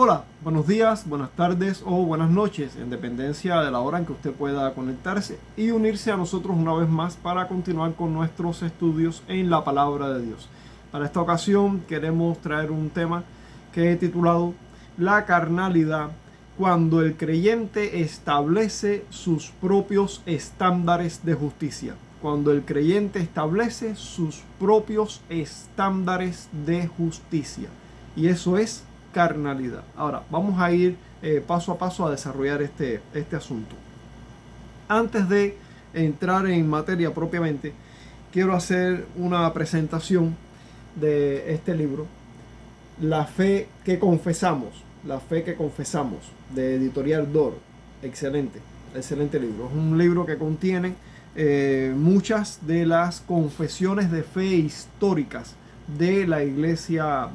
Hola, buenos días, buenas tardes o buenas noches, en dependencia de la hora en que usted pueda conectarse y unirse a nosotros una vez más para continuar con nuestros estudios en la palabra de Dios. Para esta ocasión queremos traer un tema que he titulado La carnalidad, cuando el creyente establece sus propios estándares de justicia. Cuando el creyente establece sus propios estándares de justicia. Y eso es carnalidad. Ahora, vamos a ir paso a paso a desarrollar este asunto. Antes de entrar en materia propiamente, quiero hacer una presentación de este libro, La fe que confesamos, de Editorial Dor. Excelente libro. Es un libro que contiene muchas de las confesiones de fe históricas de la iglesia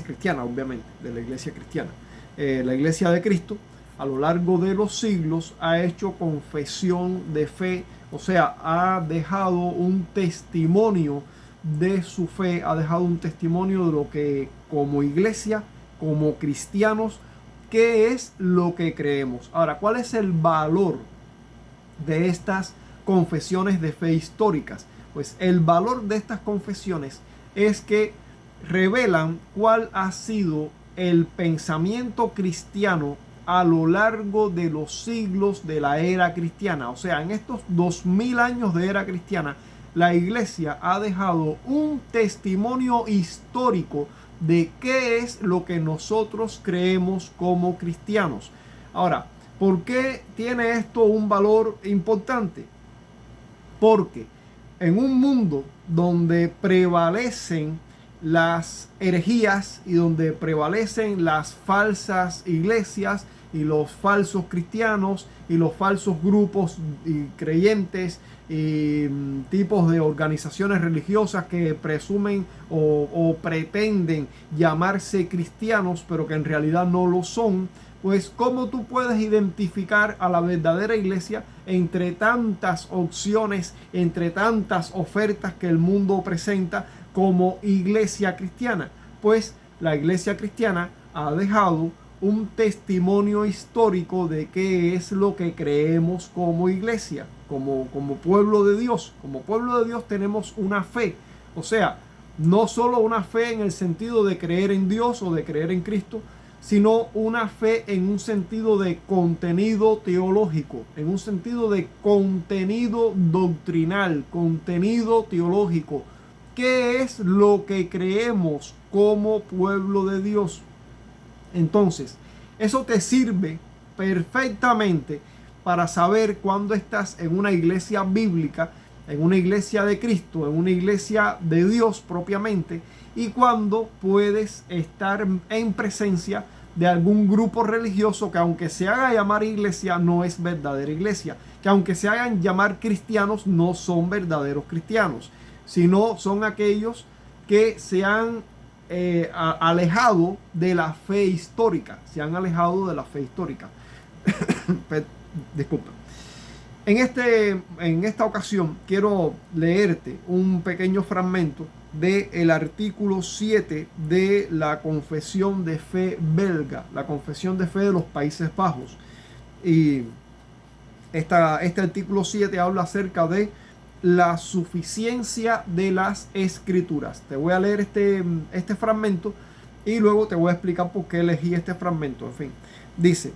cristiana, obviamente, de la iglesia cristiana. La iglesia de Cristo, a lo largo de los siglos, ha hecho confesión de fe, o sea, ha dejado un testimonio de su fe, ha dejado un testimonio de lo que como iglesia, como cristianos, qué es lo que creemos. Ahora, ¿cuál es el valor de estas confesiones de fe históricas? Pues el valor de estas confesiones es que revelan cuál ha sido el pensamiento cristiano a lo largo de los siglos de la era cristiana. O sea, en estos 2000 años de era cristiana, la iglesia ha dejado un testimonio histórico de qué es lo que nosotros creemos como cristianos. Ahora, ¿por qué tiene esto un valor importante? Porque en un mundo donde prevalecen las herejías y donde prevalecen las falsas iglesias y los falsos cristianos y los falsos grupos y creyentes y tipos de organizaciones religiosas que presumen o pretenden llamarse cristianos, pero que en realidad no lo son, pues ¿cómo tú puedes identificar a la verdadera iglesia entre tantas opciones, entre tantas ofertas que el mundo presenta como iglesia cristiana? Pues la iglesia cristiana ha dejado un testimonio histórico de qué es lo que creemos como iglesia, como pueblo de Dios. Como pueblo de Dios tenemos una fe, o sea, no solo una fe en el sentido de creer en Dios o de creer en Cristo, sino una fe en un sentido de contenido teológico, en un sentido de contenido doctrinal, contenido teológico. ¿Qué es lo que creemos como pueblo de Dios? Entonces, eso te sirve perfectamente para saber cuándo estás en una iglesia bíblica, en una iglesia de Cristo, en una iglesia de Dios propiamente, y cuándo puedes estar en presencia de algún grupo religioso que, aunque se haga llamar iglesia, no es verdadera iglesia, que aunque se hagan llamar cristianos, no son verdaderos cristianos, sino son aquellos que se han alejado de la fe histórica, Disculpa. En esta ocasión quiero leerte un pequeño fragmento del artículo 7 de la Confesión de Fe belga, la Confesión de Fe de los Países Bajos. Y este artículo 7 habla acerca de la suficiencia de las escrituras. Te voy a leer este fragmento y luego te voy a explicar por qué elegí este fragmento. En fin, dice: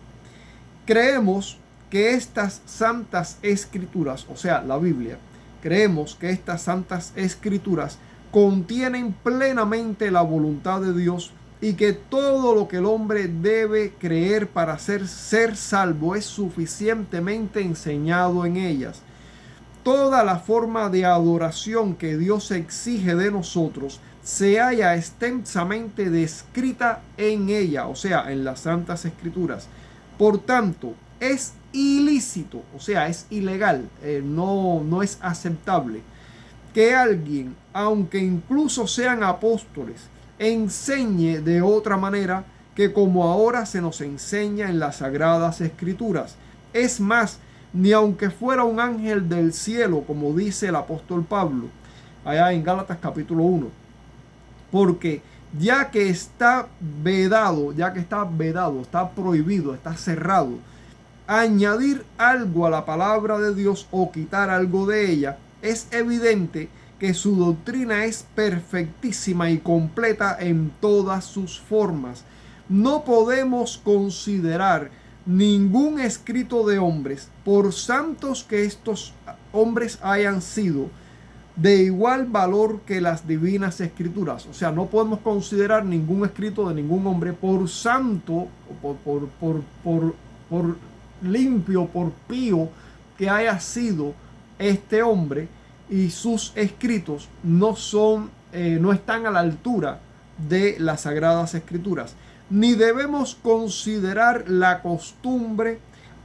creemos que estas santas escrituras, o sea, la Biblia, creemos que estas santas escrituras contienen plenamente la voluntad de Dios y que todo lo que el hombre debe creer para ser salvo es suficientemente enseñado en ellas. Toda la forma de adoración que Dios exige de nosotros se halla extensamente descrita en ella, o sea, en las Santas Escrituras. Por tanto, es ilícito, o sea, es ilegal, no es aceptable que alguien, aunque incluso sean apóstoles, enseñe de otra manera que como ahora se nos enseña en las Sagradas Escrituras. Es más, ni aunque fuera un ángel del cielo, como dice el apóstol Pablo, allá en Gálatas capítulo 1. Porque ya que está vedado, está prohibido, está cerrado, añadir algo a la palabra de Dios o quitar algo de ella, es evidente que su doctrina es perfectísima y completa en todas sus formas. No podemos considerar ningún escrito de hombres, por santos que estos hombres hayan sido, de igual valor que las divinas escrituras. O sea, no podemos considerar ningún escrito de ningún hombre, por santo, por limpio, por pío que haya sido este hombre, y sus escritos no están a la altura de las sagradas escrituras. Ni debemos considerar la costumbre,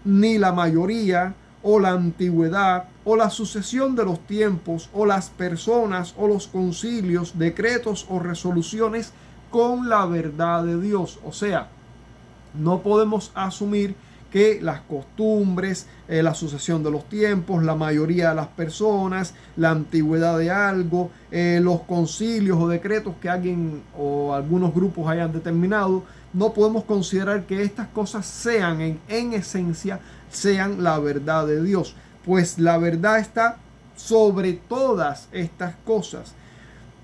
ni la mayoría, o la antigüedad, o la sucesión de los tiempos, o las personas, o los concilios, decretos o resoluciones con la verdad de Dios. O sea, no podemos asumir que las costumbres, la sucesión de los tiempos, la mayoría de las personas, la antigüedad de algo, los concilios o decretos que alguien o algunos grupos hayan determinado, no podemos considerar que estas cosas sean en esencia, sean la verdad de Dios, pues la verdad está sobre todas estas cosas.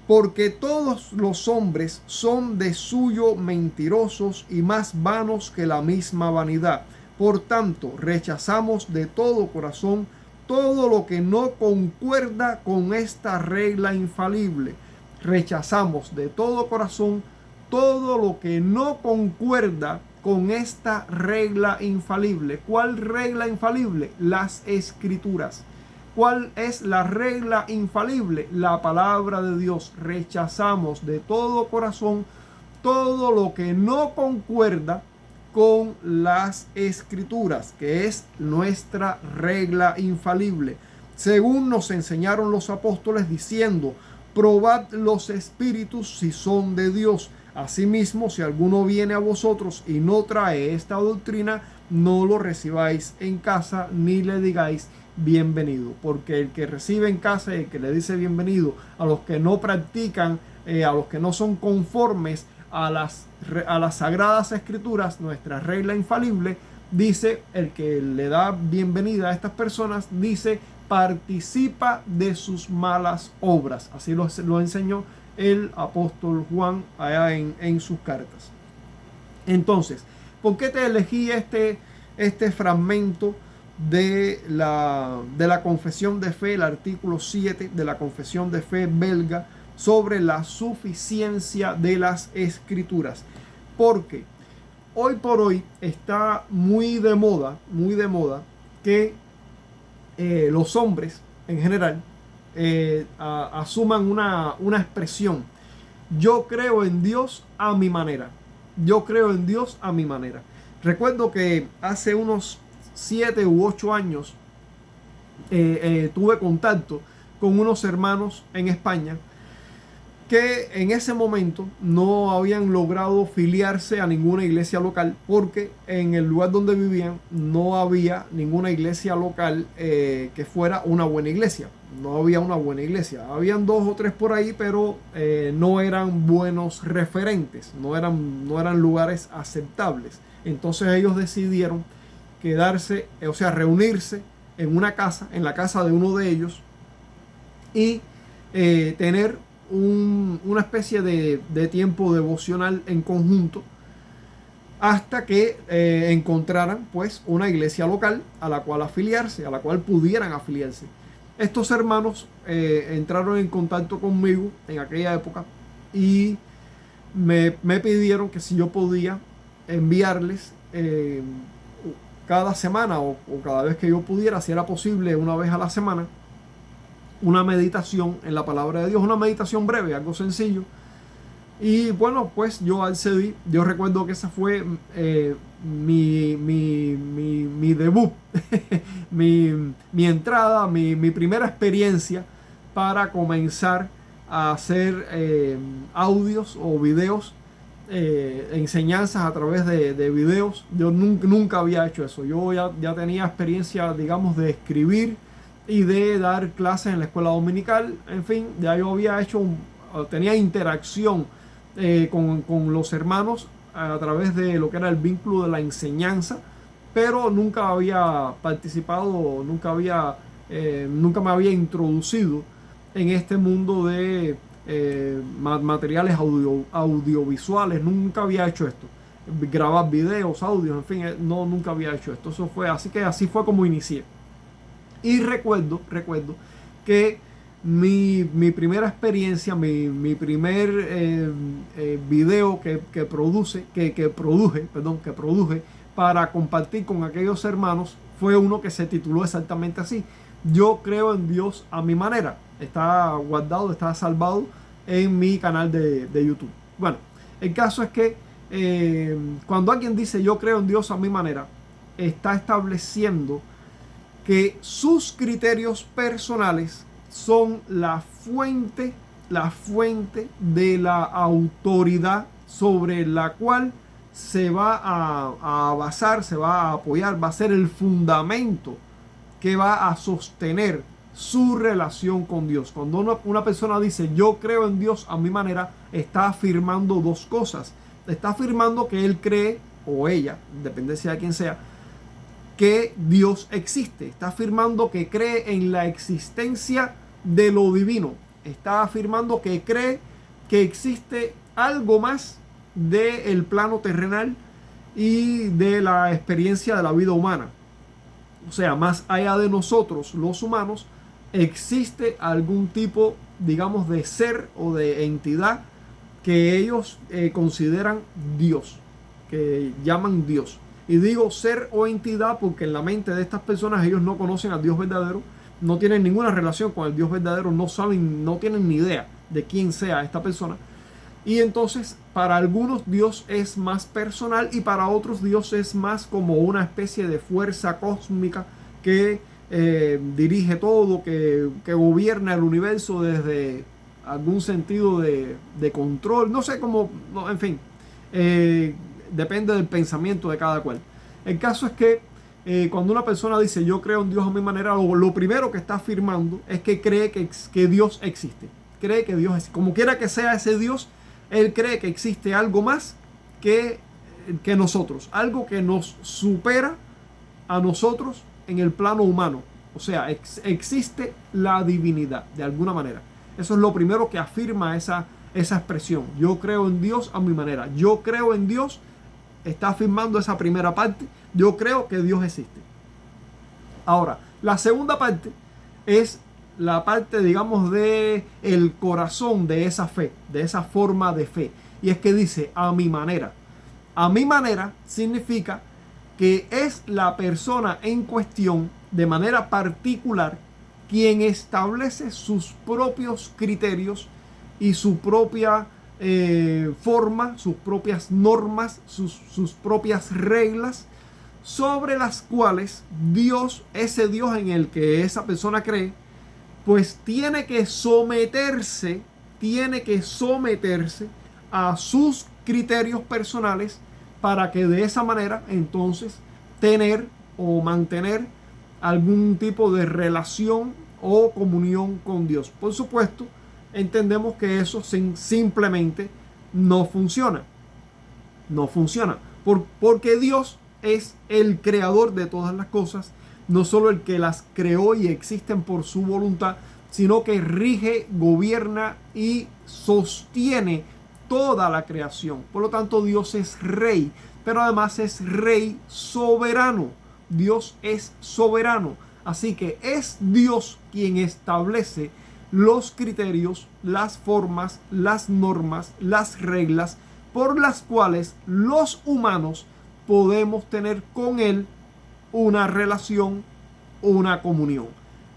Porque todos los hombres son de suyo mentirosos y más vanos que la misma vanidad. Por tanto, rechazamos de todo corazón todo lo que no concuerda con esta regla infalible. Rechazamos de todo corazón todo lo que no concuerda con esta regla infalible. ¿Cuál regla infalible? Las Escrituras. ¿Cuál es la regla infalible? La palabra de Dios. Rechazamos de todo corazón todo lo que no concuerda con las Escrituras, que es nuestra regla infalible. Según nos enseñaron los apóstoles diciendo, probad los espíritus si son de Dios. Asimismo, si alguno viene a vosotros y no trae esta doctrina, no lo recibáis en casa ni le digáis bienvenido, porque el que recibe en casa y el que le dice bienvenido a los que no practican, a los que no son conformes a las sagradas escrituras, nuestra regla infalible, dice, el que le da bienvenida a estas personas, dice, participa de sus malas obras. Así lo enseñó el apóstol Juan allá en sus cartas. Entonces, ¿por qué te elegí este fragmento de la confesión de fe, el artículo 7 de la confesión de fe belga sobre la suficiencia de las escrituras? Porque hoy por hoy está muy de moda que los hombres en general asuman una expresión: yo creo en Dios a mi manera. Yo creo en Dios a mi manera. Recuerdo que hace unos 7 u 8 años tuve contacto con unos hermanos en España que en ese momento no habían logrado filiarse a ninguna iglesia local, porque en el lugar donde vivían no había ninguna iglesia local que fuera una buena iglesia. No había una buena iglesia. Habían 2 o 3 por ahí, pero no eran buenos referentes, no eran lugares aceptables. Entonces ellos decidieron quedarse, o sea, reunirse en una casa, en la casa de uno de ellos, y tener una especie de tiempo devocional en conjunto hasta que encontraran pues una iglesia local a la cual afiliarse, a la cual pudieran afiliarse. Estos hermanos entraron en contacto conmigo en aquella época y me pidieron que si yo podía enviarles cada semana o cada vez que yo pudiera, si era posible, una vez a la semana, una meditación en la palabra de Dios, una meditación breve, algo sencillo. Y bueno, pues yo accedí. Yo recuerdo que esa fue mi debut, mi entrada, mi primera experiencia para comenzar a hacer audios o videos, enseñanzas a través de videos. Yo nunca había hecho eso. Yo ya tenía experiencia, digamos, de escribir y de dar clases en la escuela dominical. En fin, ya yo había hecho tenía interacción con los hermanos a través de lo que era el vínculo de la enseñanza, pero nunca había participado, nunca me había introducido en este mundo de materiales audiovisuales. Nunca había hecho esto, grabar videos, audios, en fin, nunca había hecho esto. Eso fue así fue como inicié. Y recuerdo que mi primera experiencia, mi primer video que produje para compartir con aquellos hermanos fue uno que se tituló exactamente así: Yo creo en Dios a mi manera. Está guardado, está salvado en mi canal de YouTube. Bueno, el caso es que cuando alguien dice yo creo en Dios a mi manera, está estableciendo que sus criterios personales son la fuente de la autoridad sobre la cual se va a basar, se va a apoyar, va a ser el fundamento que va a sostener su relación con Dios. Cuando una persona dice yo creo en Dios a mi manera, está afirmando dos cosas. Está afirmando que él cree, o ella, dependencia de quién sea, que Dios existe. Está afirmando que cree en la existencia de lo divino. Está afirmando que cree que existe algo más del plano terrenal y de la experiencia de la vida humana. O sea, más allá de nosotros, los humanos, existe algún tipo, digamos, de ser o de entidad que ellos consideran Dios, que llaman Dios. Y digo ser o entidad porque en la mente de estas personas ellos no conocen al Dios verdadero, no tienen ninguna relación con el Dios verdadero, no saben, no tienen ni idea de quién sea esta persona. Y entonces para algunos Dios es más personal y para otros Dios es más como una especie de fuerza cósmica que dirige todo, que gobierna el universo desde algún sentido de control. No sé cómo, no, en fin, depende del pensamiento de cada cual. El caso es que cuando una persona dice yo creo en Dios a mi manera, lo primero que está afirmando es que cree que Dios existe. Cree que Dios existe. Como quiera que sea ese Dios, él cree que existe algo más que nosotros, algo que nos supera a nosotros en el plano humano. O sea, existe la divinidad de alguna manera. Eso es lo primero que afirma esa expresión. Yo creo en Dios a mi manera. Yo creo en Dios. Está afirmando esa primera parte. Yo creo que Dios existe. Ahora, la segunda parte es la parte, digamos, de el corazón de esa fe, de esa forma de fe. Y es que dice a mi manera. A mi manera significa que es la persona en cuestión, de manera particular, quien establece sus propios criterios y su propia forma, sus propias normas, sus propias reglas, sobre las cuales Dios, ese Dios en el que esa persona cree, pues tiene que someterse a sus criterios personales para que de esa manera entonces tener o mantener algún tipo de relación o comunión con Dios. Por supuesto, entendemos que eso simplemente no funciona. No funciona. Porque Dios es el creador de todas las cosas, no solo el que las creó y existen por su voluntad, sino que rige, gobierna y sostiene toda la creación. Por lo tanto, Dios es rey, pero además es rey soberano. Dios es soberano. Así que es Dios quien establece los criterios, las formas, las normas, las reglas por las cuales los humanos podemos tener con Él una relación, una comunión.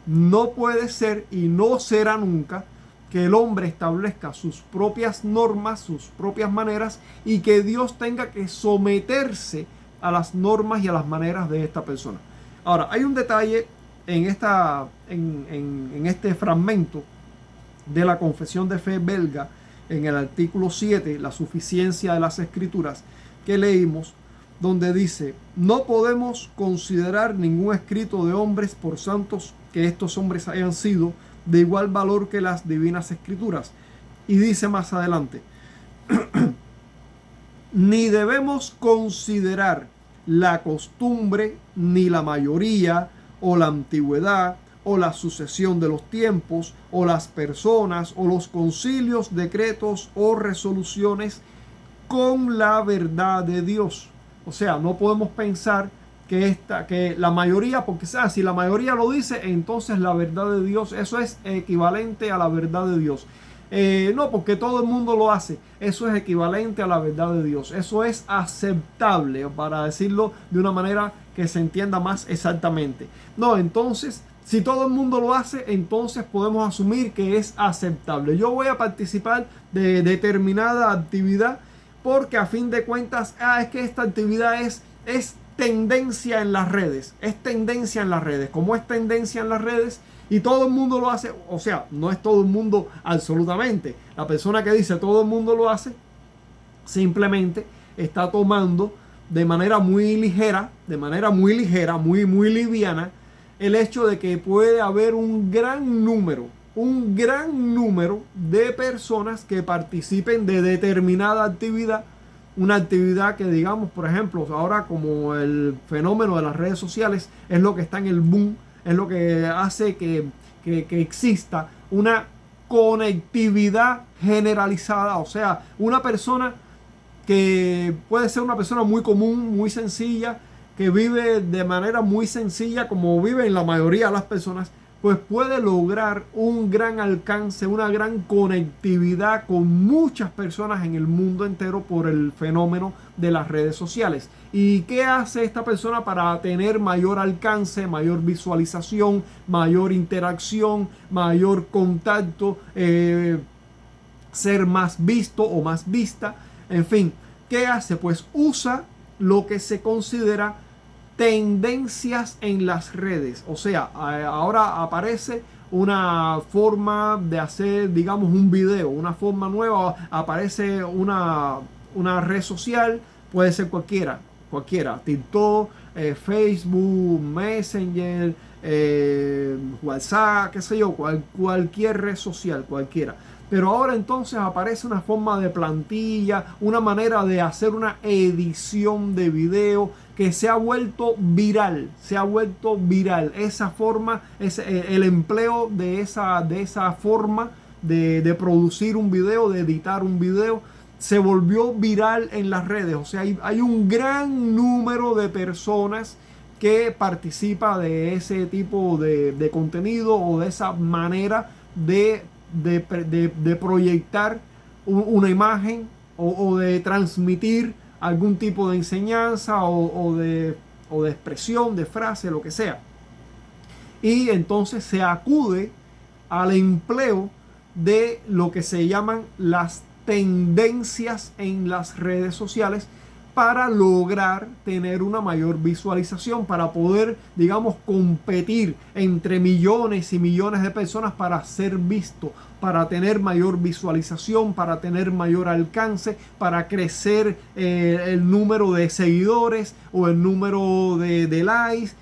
No puede ser y no será nunca que el hombre establezca sus propias normas, sus propias maneras, y que Dios tenga que someterse a las normas y a las maneras de esta persona. Ahora, hay un detalle en este fragmento de la Confesión de Fe belga, en el artículo 7, la suficiencia de las Escrituras, que leímos, donde dice: no podemos considerar ningún escrito de hombres, por santos que estos hombres hayan sido, de igual valor que las divinas Escrituras. Y dice más adelante: Ni debemos considerar la costumbre, ni la mayoría, o la antigüedad, o la sucesión de los tiempos, o las personas, o los concilios, decretos o resoluciones con la verdad de Dios. O sea, no podemos pensar que la mayoría, porque si la mayoría lo dice, entonces la verdad de Dios, eso es equivalente a la verdad de Dios. No, porque todo el mundo lo hace. Eso es equivalente a la verdad de Dios. Eso es aceptable, para decirlo de una manera que se entienda más exactamente. No, entonces, si todo el mundo lo hace, entonces podemos asumir que es aceptable. Yo voy a participar de determinada actividad porque a fin de cuentas, es que esta actividad es tendencia en las redes. Es tendencia en las redes. Como es tendencia en las redes, y todo el mundo lo hace, o sea, no es todo el mundo absolutamente. La persona que dice todo el mundo lo hace, simplemente está tomando de manera muy ligera, muy liviana, el hecho de que puede haber un gran número de personas que participen de determinada actividad. Una actividad que, digamos, por ejemplo, ahora como el fenómeno de las redes sociales es lo que está en el boom, es lo que hace que exista una conectividad generalizada. O sea, una persona que puede ser una persona muy común, muy sencilla, que vive de manera muy sencilla, como viven la mayoría de las personas, pues puede lograr un gran alcance, una gran conectividad con muchas personas en el mundo entero por el fenómeno de las redes sociales. ¿Y qué hace esta persona para tener mayor alcance, mayor visualización, mayor interacción, mayor contacto, ser más visto o más vista? En fin, ¿qué hace? Pues usa lo que se considera tendencias en las redes. O sea, ahora aparece una forma de hacer, digamos, un video, una forma nueva, aparece una red social, puede ser cualquiera, TikTok, Facebook, Messenger, WhatsApp, qué sé yo, cualquier red social, cualquiera. Pero ahora entonces aparece una forma de plantilla, una manera de hacer una edición de video que se ha vuelto viral. Esa forma, el empleo de esa forma de producir un video, de editar un video, se volvió viral en las redes. O sea, hay un gran número de personas que participa de ese tipo de contenido o de esa manera de proyectar una imagen o de transmitir algún tipo de enseñanza o de expresión, de frase, lo que sea. Y entonces se acude al empleo de lo que se llaman las tendencias en las redes sociales para lograr tener una mayor visualización, para poder, digamos, competir entre millones y millones de personas para ser visto, para tener mayor visualización, para tener mayor alcance, para crecer el número de seguidores o el número de likes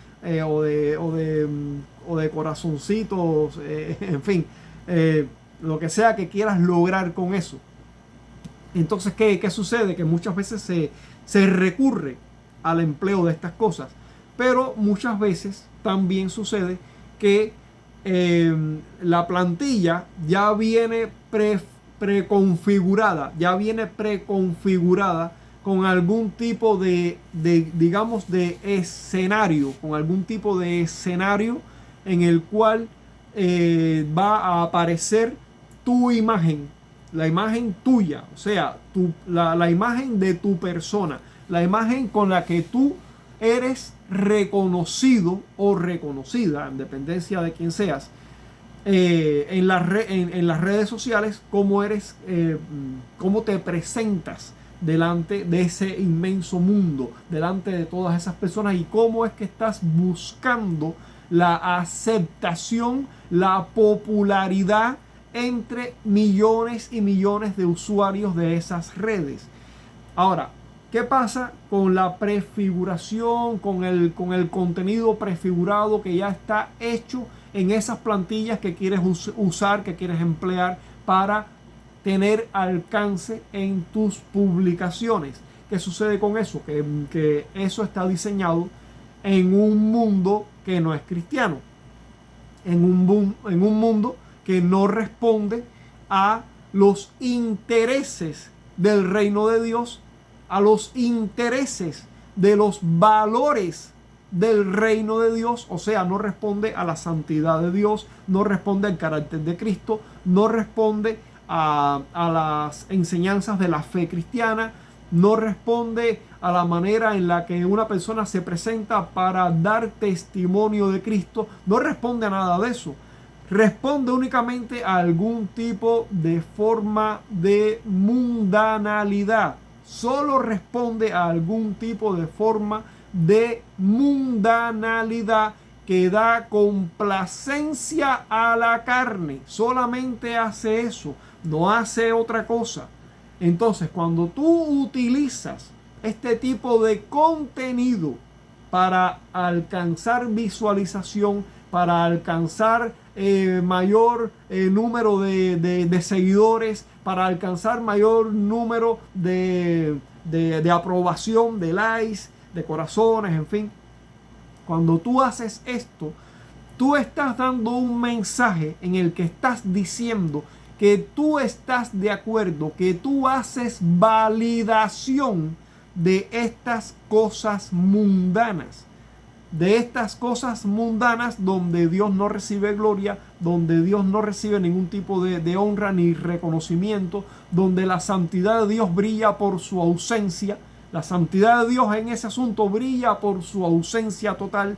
o de corazoncitos, en fin, lo que sea que quieras lograr con eso. Entonces, ¿qué sucede? Que muchas veces se recurre al empleo de estas cosas, pero muchas veces también sucede que la plantilla ya viene preconfigurada con algún tipo digamos, de escenario, en el cual va a aparecer tu imagen, la imagen tuya, o sea, la imagen de tu persona, la imagen con la que tú eres reconocido o reconocida, en dependencia de quién seas, en las redes sociales, cómo te presentas delante de ese inmenso mundo, delante de todas esas personas, y cómo es que estás buscando la aceptación, la popularidad entre millones y millones de usuarios de esas redes. Ahora, ¿qué pasa con la prefiguración, con el contenido prefigurado que ya está hecho en esas plantillas que quieres usar, que quieres emplear para tener alcance en tus publicaciones. ¿Qué sucede con eso? Que eso está diseñado en un mundo que no es cristiano, en un mundo que no responde a los intereses del reino de Dios, a los intereses de los valores del reino de Dios. O sea, no responde a la santidad de Dios, no responde al carácter de Cristo, no responde a las enseñanzas de la fe cristiana, no responde a la manera en la que una persona se presenta para dar testimonio de Cristo, no responde a nada de eso. Responde únicamente a algún tipo de forma de mundanalidad. Solo responde a algún tipo de forma de mundanalidad que da complacencia a la carne. Solamente hace eso, no hace otra cosa. Entonces, cuando tú utilizas este tipo de contenido para alcanzar visualización, para alcanzar mayor número de seguidores, para alcanzar mayor número de aprobación, de likes, de corazones, en fin. Cuando tú haces esto, tú estás dando un mensaje en el que estás diciendo que tú estás de acuerdo, que tú haces validación de estas cosas mundanas. De estas cosas mundanas donde Dios no recibe gloria, donde Dios no recibe ningún tipo de honra ni reconocimiento, donde la santidad de Dios brilla por su ausencia. La santidad de Dios en ese asunto brilla por su ausencia total.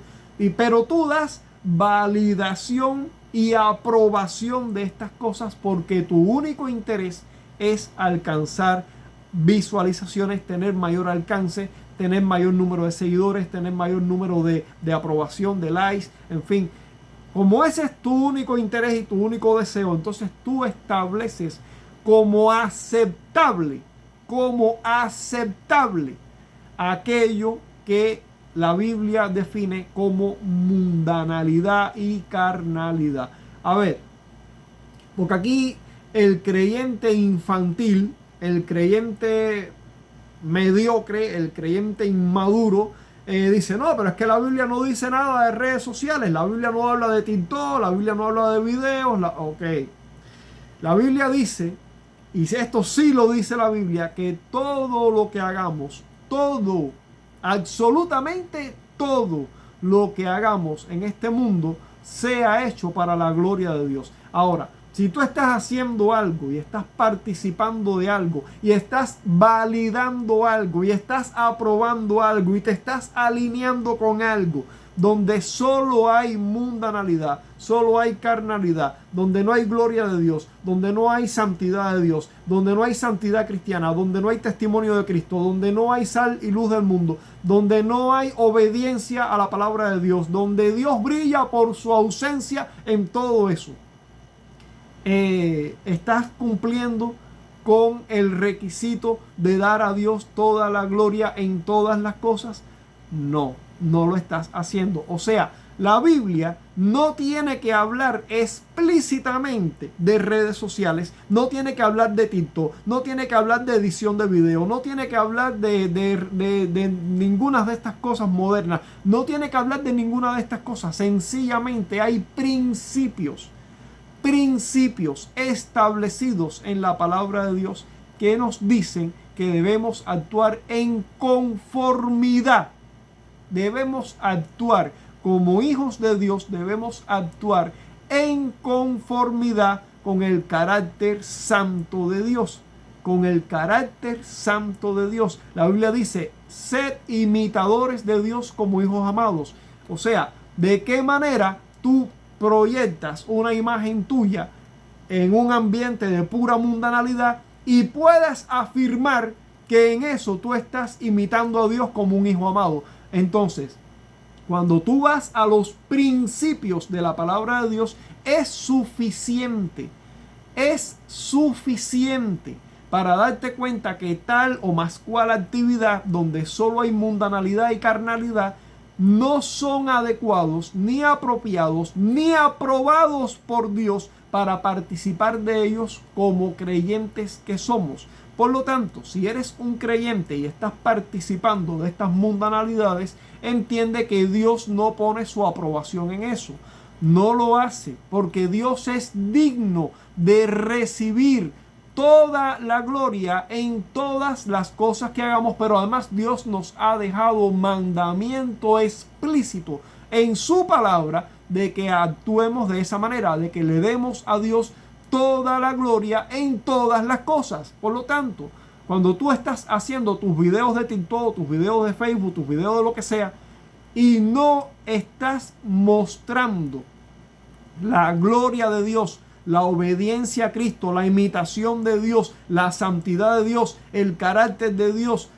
Pero tú das validación y aprobación de estas cosas porque tu único interés es alcanzar visualizaciones, tener mayor alcance, tener mayor número de seguidores, tener mayor número de aprobación, de likes, en fin. Como ese es tu único interés y tu único deseo, entonces tú estableces como aceptable aquello que la Biblia define como mundanalidad y carnalidad. A ver, porque aquí el creyente infantil, el creyente mediocre, el creyente inmaduro, dice, no, pero es que la Biblia no dice nada de redes sociales, la Biblia no habla de TikTok, la Biblia no habla de videos, ok. La Biblia dice, y esto sí lo dice la Biblia, que todo lo que hagamos, todo, absolutamente todo lo que hagamos en este mundo, sea hecho para la gloria de Dios. Ahora, si tú estás haciendo algo y estás participando de algo y estás validando algo y estás aprobando algo y te estás alineando con algo donde solo hay mundanalidad, solo hay carnalidad, donde no hay gloria de Dios, donde no hay santidad de Dios, donde no hay santidad cristiana, donde no hay testimonio de Cristo, donde no hay sal y luz del mundo, donde no hay obediencia a la palabra de Dios, donde Dios brilla por su ausencia, en todo eso estás cumpliendo con el requisito de dar a Dios toda la gloria en todas las cosas. No lo estás haciendo. O sea, la Biblia no tiene que hablar explícitamente de redes sociales, no tiene que hablar de TikTok, no tiene que hablar de edición de video, no tiene que hablar de ninguna de estas cosas modernas, no tiene que hablar de ninguna de estas cosas. Sencillamente hay principios establecidos en la palabra de Dios que nos dicen que debemos actuar en conformidad. Debemos actuar como hijos de Dios, debemos actuar en conformidad con el carácter santo de Dios. Con el carácter santo de Dios. La Biblia dice, sed imitadores de Dios como hijos amados. O sea, ¿de qué manera tú proyectas una imagen tuya en un ambiente de pura mundanalidad y puedas afirmar que en eso tú estás imitando a Dios como un hijo amado? Entonces, cuando tú vas a los principios de la palabra de Dios, es suficiente para darte cuenta que tal o más cual actividad donde solo hay mundanalidad y carnalidad no son adecuados, ni apropiados, ni aprobados por Dios para participar de ellos como creyentes que somos. Por lo tanto, si eres un creyente y estás participando de estas mundanalidades, entiende que Dios no pone su aprobación en eso. No lo hace porque Dios es digno de recibir toda la gloria en todas las cosas que hagamos, pero además Dios nos ha dejado mandamiento explícito en su palabra de que actuemos de esa manera, de que le demos a Dios toda la gloria en todas las cosas. Por lo tanto, cuando tú estás haciendo tus videos de TikTok, tus videos de Facebook, tus videos de lo que sea, y no estás mostrando la gloria de Dios, la obediencia a Cristo, la imitación de Dios, la santidad de Dios, el carácter de Dios,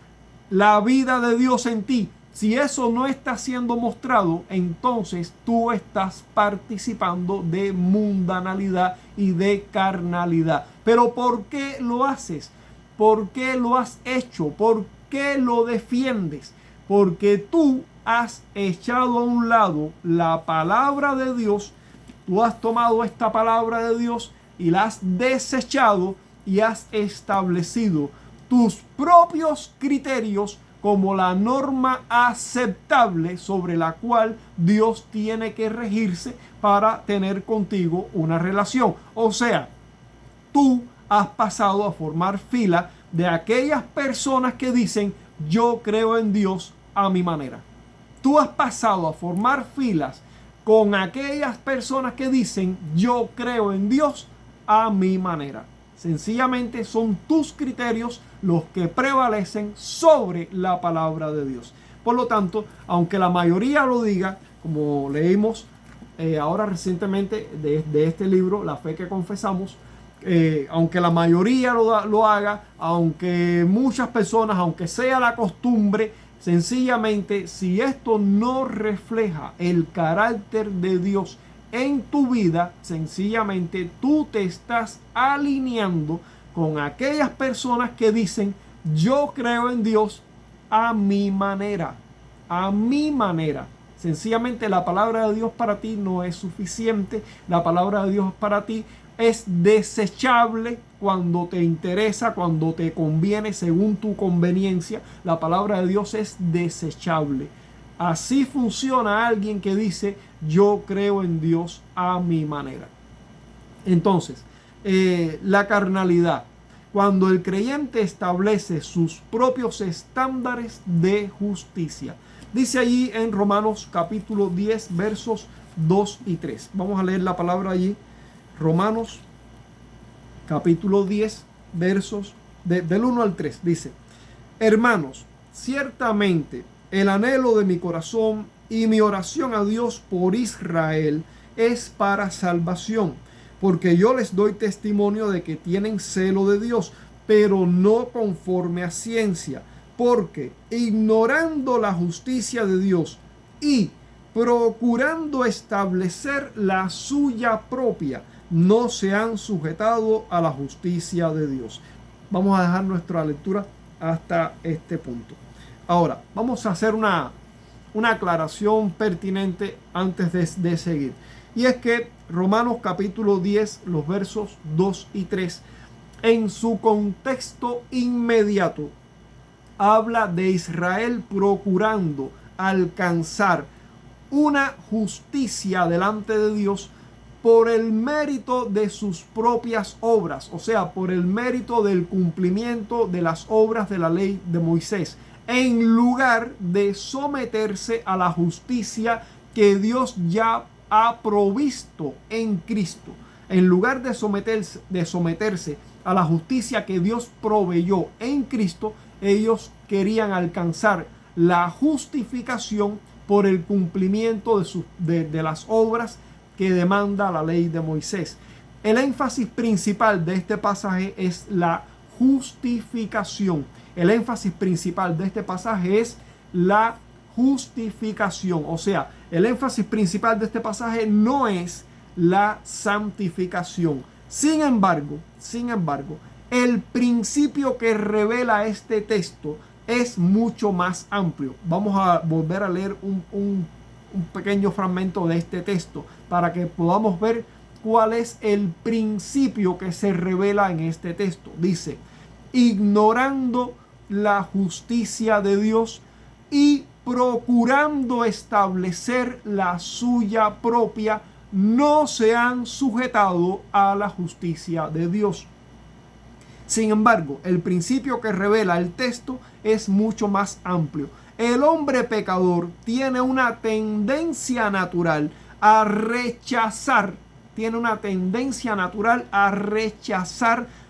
la vida de Dios en ti, si eso no está siendo mostrado, entonces tú estás participando de mundanalidad y de carnalidad. Pero ¿por qué lo haces? ¿Por qué lo has hecho? ¿Por qué lo defiendes? Porque tú has echado a un lado la palabra de Dios. Tú has tomado esta palabra de Dios y la has desechado y has establecido tus propios criterios como la norma aceptable sobre la cual Dios tiene que regirse para tener contigo una relación. O sea, tú has pasado a formar fila de aquellas personas que dicen yo creo en Dios a mi manera. Tú has pasado a formar filas con aquellas personas que dicen yo creo en Dios a mi manera. Sencillamente son tus criterios los que prevalecen sobre la palabra de Dios. Por lo tanto, aunque la mayoría lo diga, como leímos ahora recientemente de este libro, La Fe que Confesamos, aunque la mayoría lo haga, aunque muchas personas, aunque sea la costumbre, sencillamente, si esto no refleja el carácter de Dios en tu vida, sencillamente tú te estás alineando con aquellas personas que dicen yo creo en Dios a mi manera, a mi manera. Sencillamente la palabra de Dios para ti no es suficiente. La palabra de Dios para ti es desechable cuando te interesa, cuando te conviene, según tu conveniencia. La palabra de Dios es desechable. Así funciona alguien que dice yo creo en Dios a mi manera. Entonces, la carnalidad. Cuando el creyente establece sus propios estándares de justicia. Dice allí en Romanos capítulo 10 versos 2 y 3. Vamos a leer la palabra allí. Romanos capítulo 10 versos del 1 al 3. Dice: hermanos, ciertamente el anhelo de mi corazón y mi oración a Dios por Israel es para salvación, porque yo les doy testimonio de que tienen celo de Dios, pero no conforme a ciencia, porque ignorando la justicia de Dios y procurando establecer la suya propia, no se han sujetado a la justicia de Dios. Vamos a dejar nuestra lectura hasta este punto. Ahora, vamos a hacer una aclaración pertinente antes de seguir. Y es que Romanos capítulo 10, los versos 2 y 3, en su contexto inmediato, habla de Israel procurando alcanzar una justicia delante de Dios por el mérito de sus propias obras, o sea, por el mérito del cumplimiento de las obras de la ley de Moisés, en lugar de someterse a la justicia que Dios ya ha provisto en Cristo. En lugar de someterse a la justicia que Dios proveyó en Cristo, ellos querían alcanzar la justificación por el cumplimiento de las obras que demanda la ley de Moisés. El énfasis principal de este pasaje es la justificación. El énfasis principal de este pasaje es la justificación. O sea, el énfasis principal de este pasaje no es la santificación. Sin embargo, el principio que revela este texto es mucho más amplio. Vamos a volver a leer un pequeño fragmento de este texto para que podamos ver cuál es el principio que se revela en este texto. Dice: ignorando la justicia de Dios y procurando establecer la suya propia, no se han sujetado a la justicia de Dios. Sin embargo, el principio que revela el texto es mucho más amplio. El hombre pecador tiene una tendencia natural a rechazar,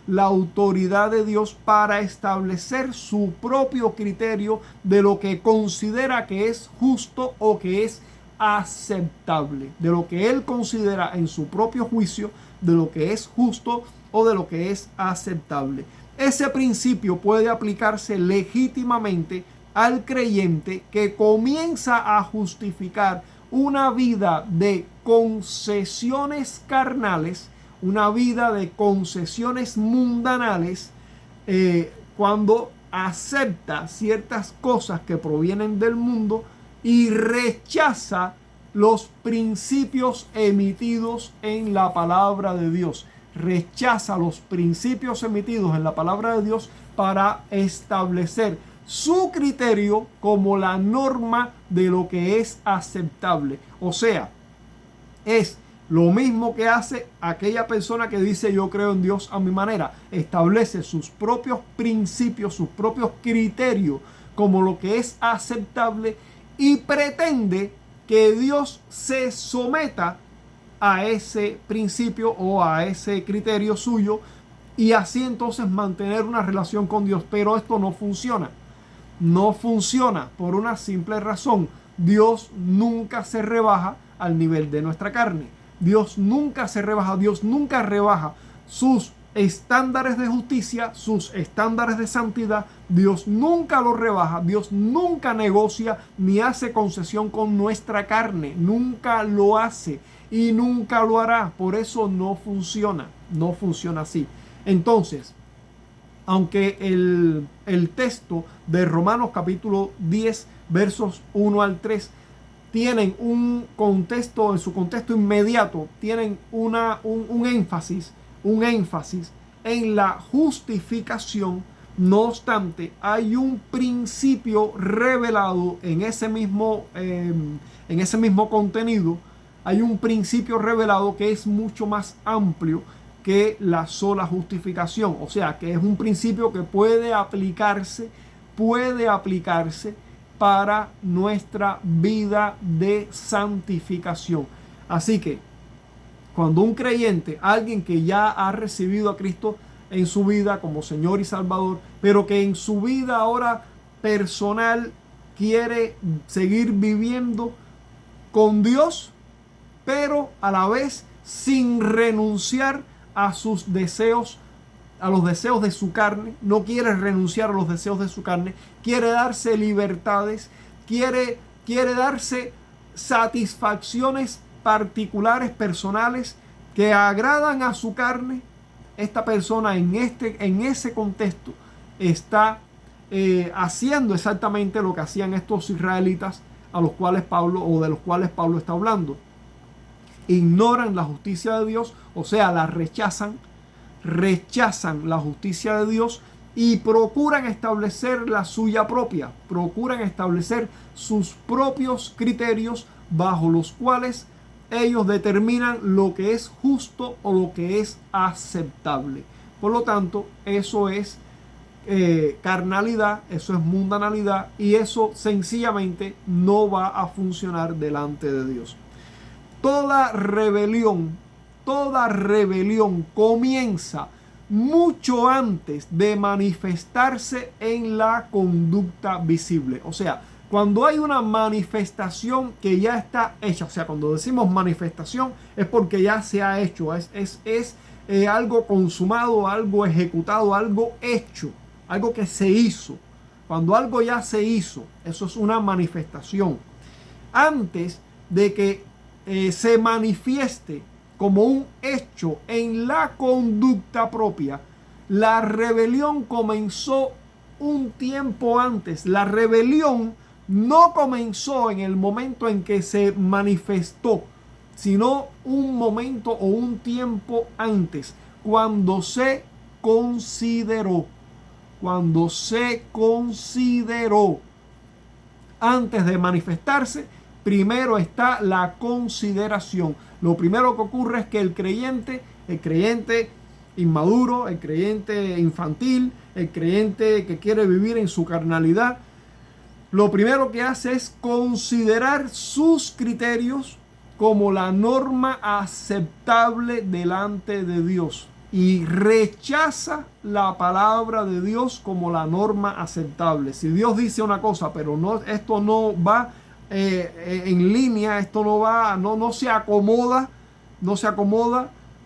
la autoridad de Dios para establecer su propio criterio de lo que considera que es justo o que es aceptable, de lo que él considera en su propio juicio, de lo que es justo o de lo que es aceptable. Ese principio puede aplicarse legítimamente al creyente que comienza a justificar una vida de concesiones carnales, una vida de concesiones mundanales, cuando acepta ciertas cosas que provienen del mundo y rechaza los principios emitidos en la palabra de Dios. Rechaza los principios emitidos en la palabra de Dios para establecer su criterio como la norma de lo que es aceptable. O sea, es lo mismo que hace aquella persona que dice: yo creo en Dios a mi manera. Establece sus propios principios, sus propios criterios como lo que es aceptable y pretende que Dios se someta a ese principio o a ese criterio suyo y así entonces mantener una relación con Dios. Pero esto no funciona. No funciona por una simple razón. Dios nunca se rebaja al nivel de nuestra carne. Dios nunca se rebaja. Dios nunca rebaja sus estándares de justicia, sus estándares de santidad. Dios nunca lo rebaja. Dios nunca negocia ni hace concesión con nuestra carne. Nunca lo hace y nunca lo hará. Por eso no funciona. No funciona así. Entonces, aunque el texto de Romanos capítulo 10 versos 1 al 3 tienen un contexto, en su contexto inmediato, tienen un énfasis en la justificación. No obstante, hay un principio revelado en ese mismo contenido. Hay un principio revelado que es mucho más amplio que la sola justificación. O sea, que es un principio que puede aplicarse para nuestra vida de santificación. Así que cuando un creyente, alguien que ya ha recibido a Cristo en su vida como Señor y Salvador, pero que en su vida ahora personal quiere seguir viviendo con Dios, pero a la vez sin renunciar a sus deseos, a los deseos de su carne, no quiere renunciar a los deseos de su carne, quiere darse libertades, quiere darse satisfacciones particulares, personales, que agradan a su carne. Esta persona en ese contexto está haciendo exactamente lo que hacían estos israelitas de los cuales Pablo está hablando. Ignoran la justicia de Dios, o sea, la rechazan la justicia de Dios y procuran establecer la suya propia, procuran establecer sus propios criterios bajo los cuales ellos determinan lo que es justo o lo que es aceptable. Por lo tanto, eso es carnalidad, eso es mundanalidad y eso sencillamente no va a funcionar delante de Dios. Toda rebelión comienza mucho antes de manifestarse en la conducta visible. O sea, cuando hay una manifestación que ya está hecha, o sea, cuando decimos manifestación es porque ya se ha hecho, es algo consumado, algo ejecutado, algo hecho, algo que se hizo. Cuando algo ya se hizo, eso es una manifestación. Antes de que se manifieste como un hecho en la conducta propia, la rebelión comenzó un tiempo antes. La rebelión no comenzó en el momento en que se manifestó, sino un momento o un tiempo antes, cuando se consideró. Cuando se consideró. Antes de manifestarse, primero está la consideración. Lo primero que ocurre es que el creyente inmaduro, el creyente infantil, el creyente que quiere vivir en su carnalidad, lo primero que hace es considerar sus criterios como la norma aceptable delante de Dios y rechaza la palabra de Dios como la norma aceptable. Si Dios dice una cosa, pero esto no va en línea, esto no se acomoda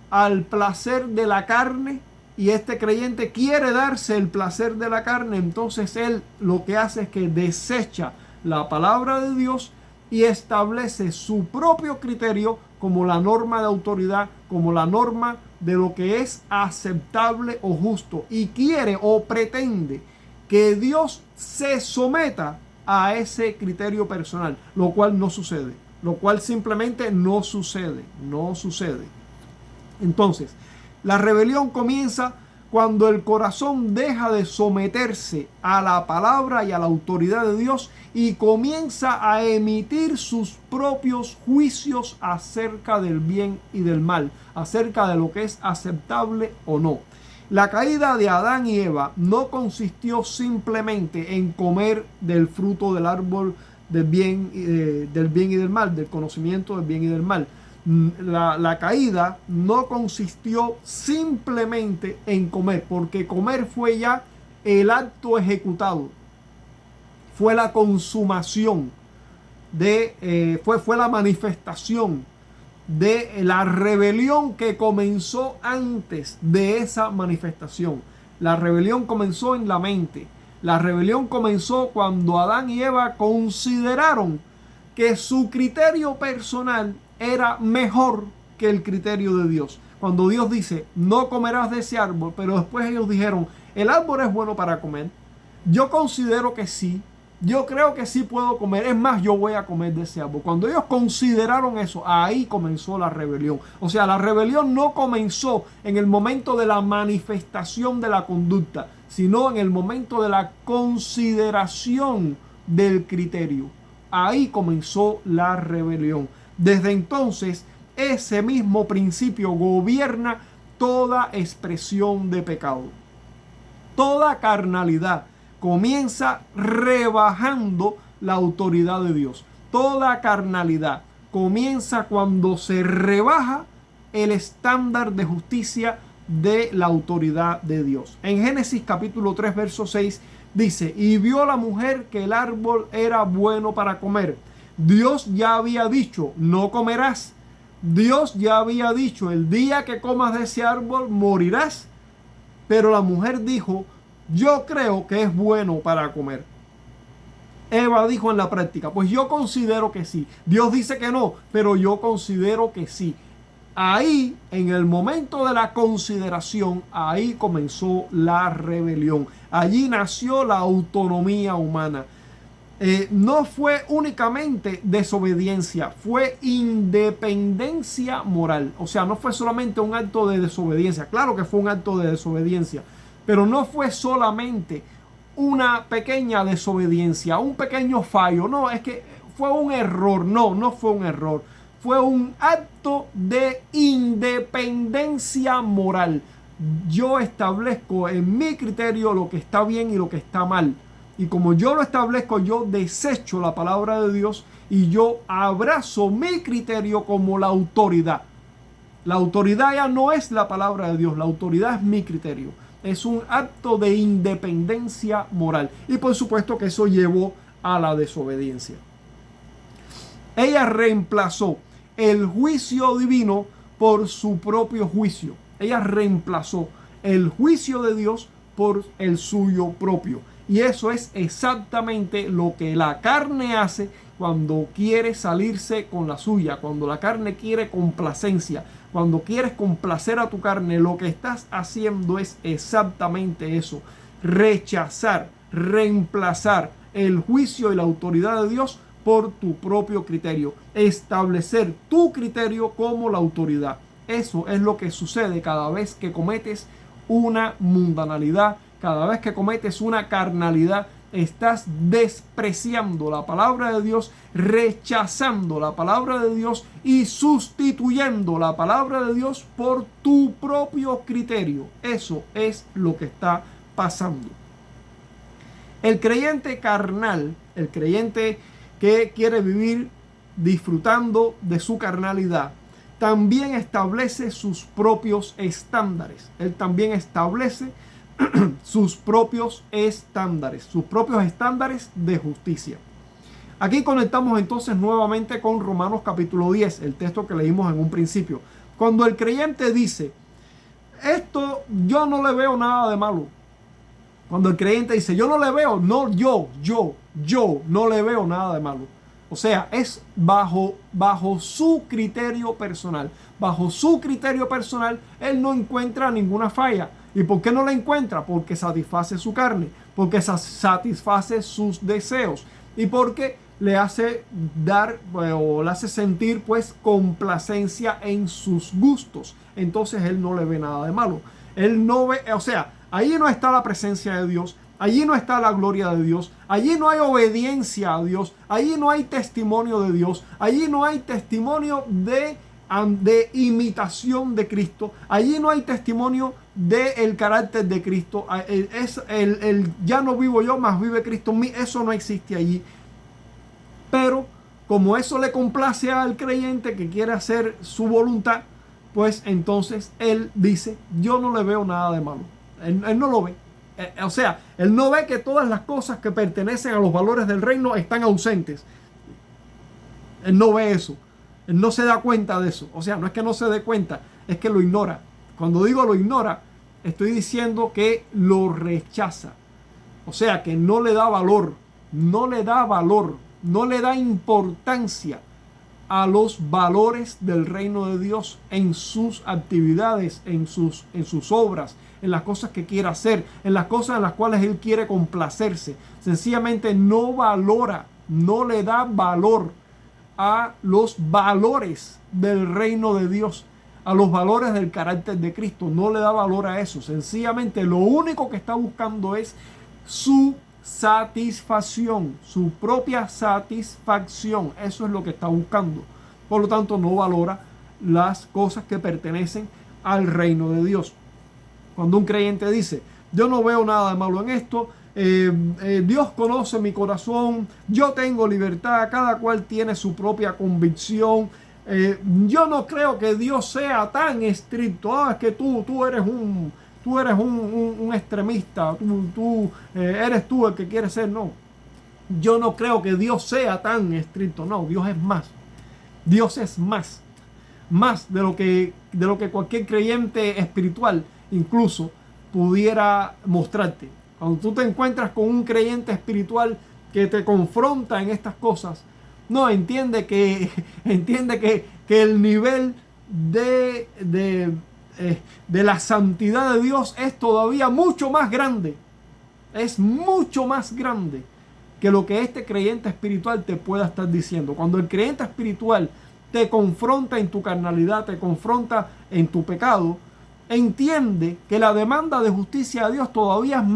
al placer de la carne, y este creyente quiere darse el placer de la carne, entonces él lo que hace es que desecha la palabra de Dios y establece su propio criterio como la norma de autoridad, como la norma de lo que es aceptable o justo, y quiere o pretende que Dios se someta a ese criterio personal, lo cual no sucede, lo cual simplemente no sucede. Entonces, la rebelión comienza cuando el corazón deja de someterse a la palabra y a la autoridad de Dios y comienza a emitir sus propios juicios acerca del bien y del mal, acerca de lo que es aceptable o no. La caída de Adán y Eva no consistió simplemente en comer del fruto del árbol del bien y del mal, del conocimiento del bien y del mal. La caída no consistió simplemente en comer, porque comer fue ya el acto ejecutado, fue la consumación fue la manifestación de la rebelión que comenzó antes de esa manifestación. La rebelión comenzó en la mente. La rebelión comenzó cuando Adán y Eva consideraron que su criterio personal era mejor que el criterio de Dios. Cuando Dios dice, no comerás de ese árbol, pero después ellos dijeron, el árbol es bueno para comer. Yo considero que sí. Yo creo que sí puedo comer. Es más, yo voy a comer de ese árbol. Cuando ellos consideraron eso, ahí comenzó la rebelión. O sea, la rebelión no comenzó en el momento de la manifestación de la conducta, sino en el momento de la consideración del criterio. Ahí comenzó la rebelión. Desde entonces, ese mismo principio gobierna toda expresión de pecado. Toda carnalidad comienza rebajando la autoridad de Dios. Toda carnalidad comienza cuando se rebaja el estándar de justicia de la autoridad de Dios. En Génesis capítulo 3, verso 6 dice, y vio la mujer que el árbol era bueno para comer. Dios ya había dicho, no comerás. Dios ya había dicho, el día que comas de ese árbol morirás. Pero la mujer dijo, yo creo que es bueno para comer. Eva dijo en la práctica, pues yo considero que sí. Dios dice que no, pero yo considero que sí. Ahí, en el momento de la consideración, ahí comenzó la rebelión. Allí nació la autonomía humana. No fue únicamente desobediencia, fue independencia moral. O sea, no fue solamente un acto de desobediencia. Claro que fue un acto de desobediencia, pero no fue solamente una pequeña desobediencia, un pequeño fallo. No, es que fue un error. No fue un error. Fue un acto de independencia moral. Yo establezco en mi criterio lo que está bien y lo que está mal. Y como yo lo establezco, yo desecho la palabra de Dios y yo abrazo mi criterio como la autoridad. La autoridad ya no es la palabra de Dios, la autoridad es mi criterio. Es un acto de independencia moral. Y por supuesto que eso llevó a la desobediencia. Ella reemplazó el juicio divino por su propio juicio. Ella reemplazó el juicio de Dios por el suyo propio. Y eso es exactamente lo que la carne hace cuando quiere salirse con la suya, cuando la carne quiere complacencia, cuando quieres complacer a tu carne. Lo que estás haciendo es exactamente eso, rechazar reemplazar el juicio y la autoridad de Dios por tu propio criterio. Establecer tu criterio como la autoridad. Eso es lo que sucede cada vez que cometes una mundanalidad, cada vez que cometes una carnalidad. Estás despreciando la palabra de Dios, rechazando la palabra de Dios y sustituyendo la palabra de Dios por tu propio criterio. Eso es lo que está pasando. El creyente carnal, el creyente que quiere vivir disfrutando de su carnalidad, también establece sus propios estándares. Él también establece sus propios estándares de justicia. Aquí conectamos entonces nuevamente con Romanos capítulo 10, el texto que leímos en un principio. Cuando el creyente dice, esto yo no le veo nada de malo. Cuando el creyente dice, yo no le veo, no yo no le veo nada de malo. O sea, es bajo su criterio personal. Bajo su criterio personal, él no encuentra ninguna falla. ¿Y por qué no la encuentra? Porque satisface su carne, porque satisface sus deseos y porque le hace dar o le hace sentir pues complacencia en sus gustos. Entonces él no le ve nada de malo. Él no ve, o sea, allí no está la presencia de Dios, allí no está la gloria de Dios, allí no hay obediencia a Dios, allí no hay testimonio de Dios, allí no hay testimonio de imitación de Cristo, allí no hay testimonio del carácter de Cristo. Es el ya no vivo yo, mas vive Cristo en mí. Eso no existe allí. Pero como eso le complace al creyente que quiere hacer su voluntad, pues entonces él dice, yo no le veo nada de malo. Él no lo ve. O sea, él no ve que todas las cosas que pertenecen a los valores del reino están ausentes. Él no ve eso. Él no se da cuenta de eso. O sea, no es que no se dé cuenta, es que lo ignora. Cuando digo lo ignora, estoy diciendo que lo rechaza. O sea, que no le da valor, no le da importancia a los valores del reino de Dios en sus actividades, en sus obras, en las cosas que quiere hacer, en las cosas en las cuales él quiere complacerse. Sencillamente no valora, no le da valor a los valores del reino de Dios, a los valores del carácter de Cristo. No le da valor a eso. Sencillamente lo único que está buscando es su satisfacción, su propia satisfacción. Eso es lo que está buscando. Por lo tanto, no valora las cosas que pertenecen al reino de Dios. Cuando un creyente dice, yo no veo nada de malo en esto, Dios conoce mi corazón, yo tengo libertad, cada cual tiene su propia convicción, yo no creo que Dios sea tan estricto. Es que tú eres un extremista, eres tú el que quiere ser. No, yo no creo que Dios sea tan estricto. No, Dios es más. Dios es más de lo que cualquier creyente espiritual incluso pudiera mostrarte. Cuando tú te encuentras con un creyente espiritual que te confronta en estas cosas, no entiende que el nivel de la santidad de Dios es todavía mucho más grande. Es mucho más grande que lo que este creyente espiritual te pueda estar diciendo. Cuando el creyente espiritual te confronta en tu carnalidad, te confronta en tu pecado, entiende que la demanda de justicia de Dios todavía es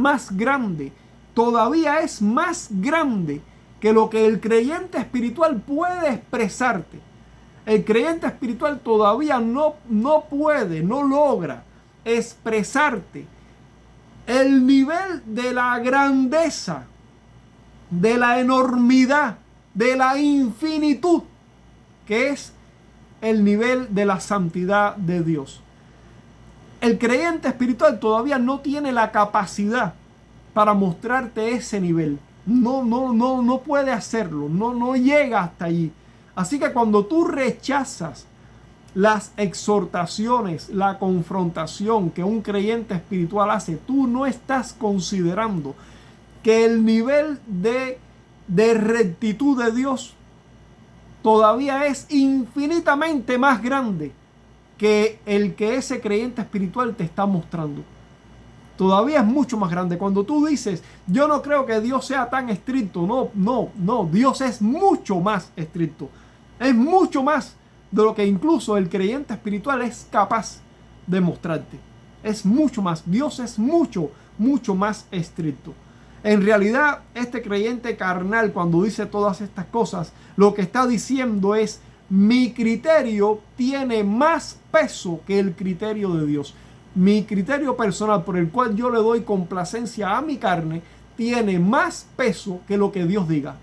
más grande que lo que el creyente espiritual puede expresarte. El creyente espiritual todavía no logra expresarte el nivel de la grandeza, de la enormidad, de la infinitud, que es el nivel de la santidad de Dios. El creyente espiritual todavía no tiene la capacidad para mostrarte ese nivel. No puede hacerlo. No llega hasta allí. Así que cuando tú rechazas las exhortaciones, la confrontación que un creyente espiritual hace, tú no estás considerando que el nivel de rectitud de Dios todavía es infinitamente más grande que el que ese creyente espiritual te está mostrando. Todavía es mucho más grande. Cuando tú dices, yo no creo que Dios sea tan estricto. No. Dios es mucho más estricto. Es mucho más de lo que incluso el creyente espiritual es capaz de mostrarte. Es mucho más. Dios es mucho más estricto. En realidad, este creyente carnal, cuando dice todas estas cosas, lo que está diciendo es, mi criterio tiene más peso que el criterio de Dios. Mi criterio personal por el cual yo le doy complacencia a mi carne tiene más peso que lo que Dios diga.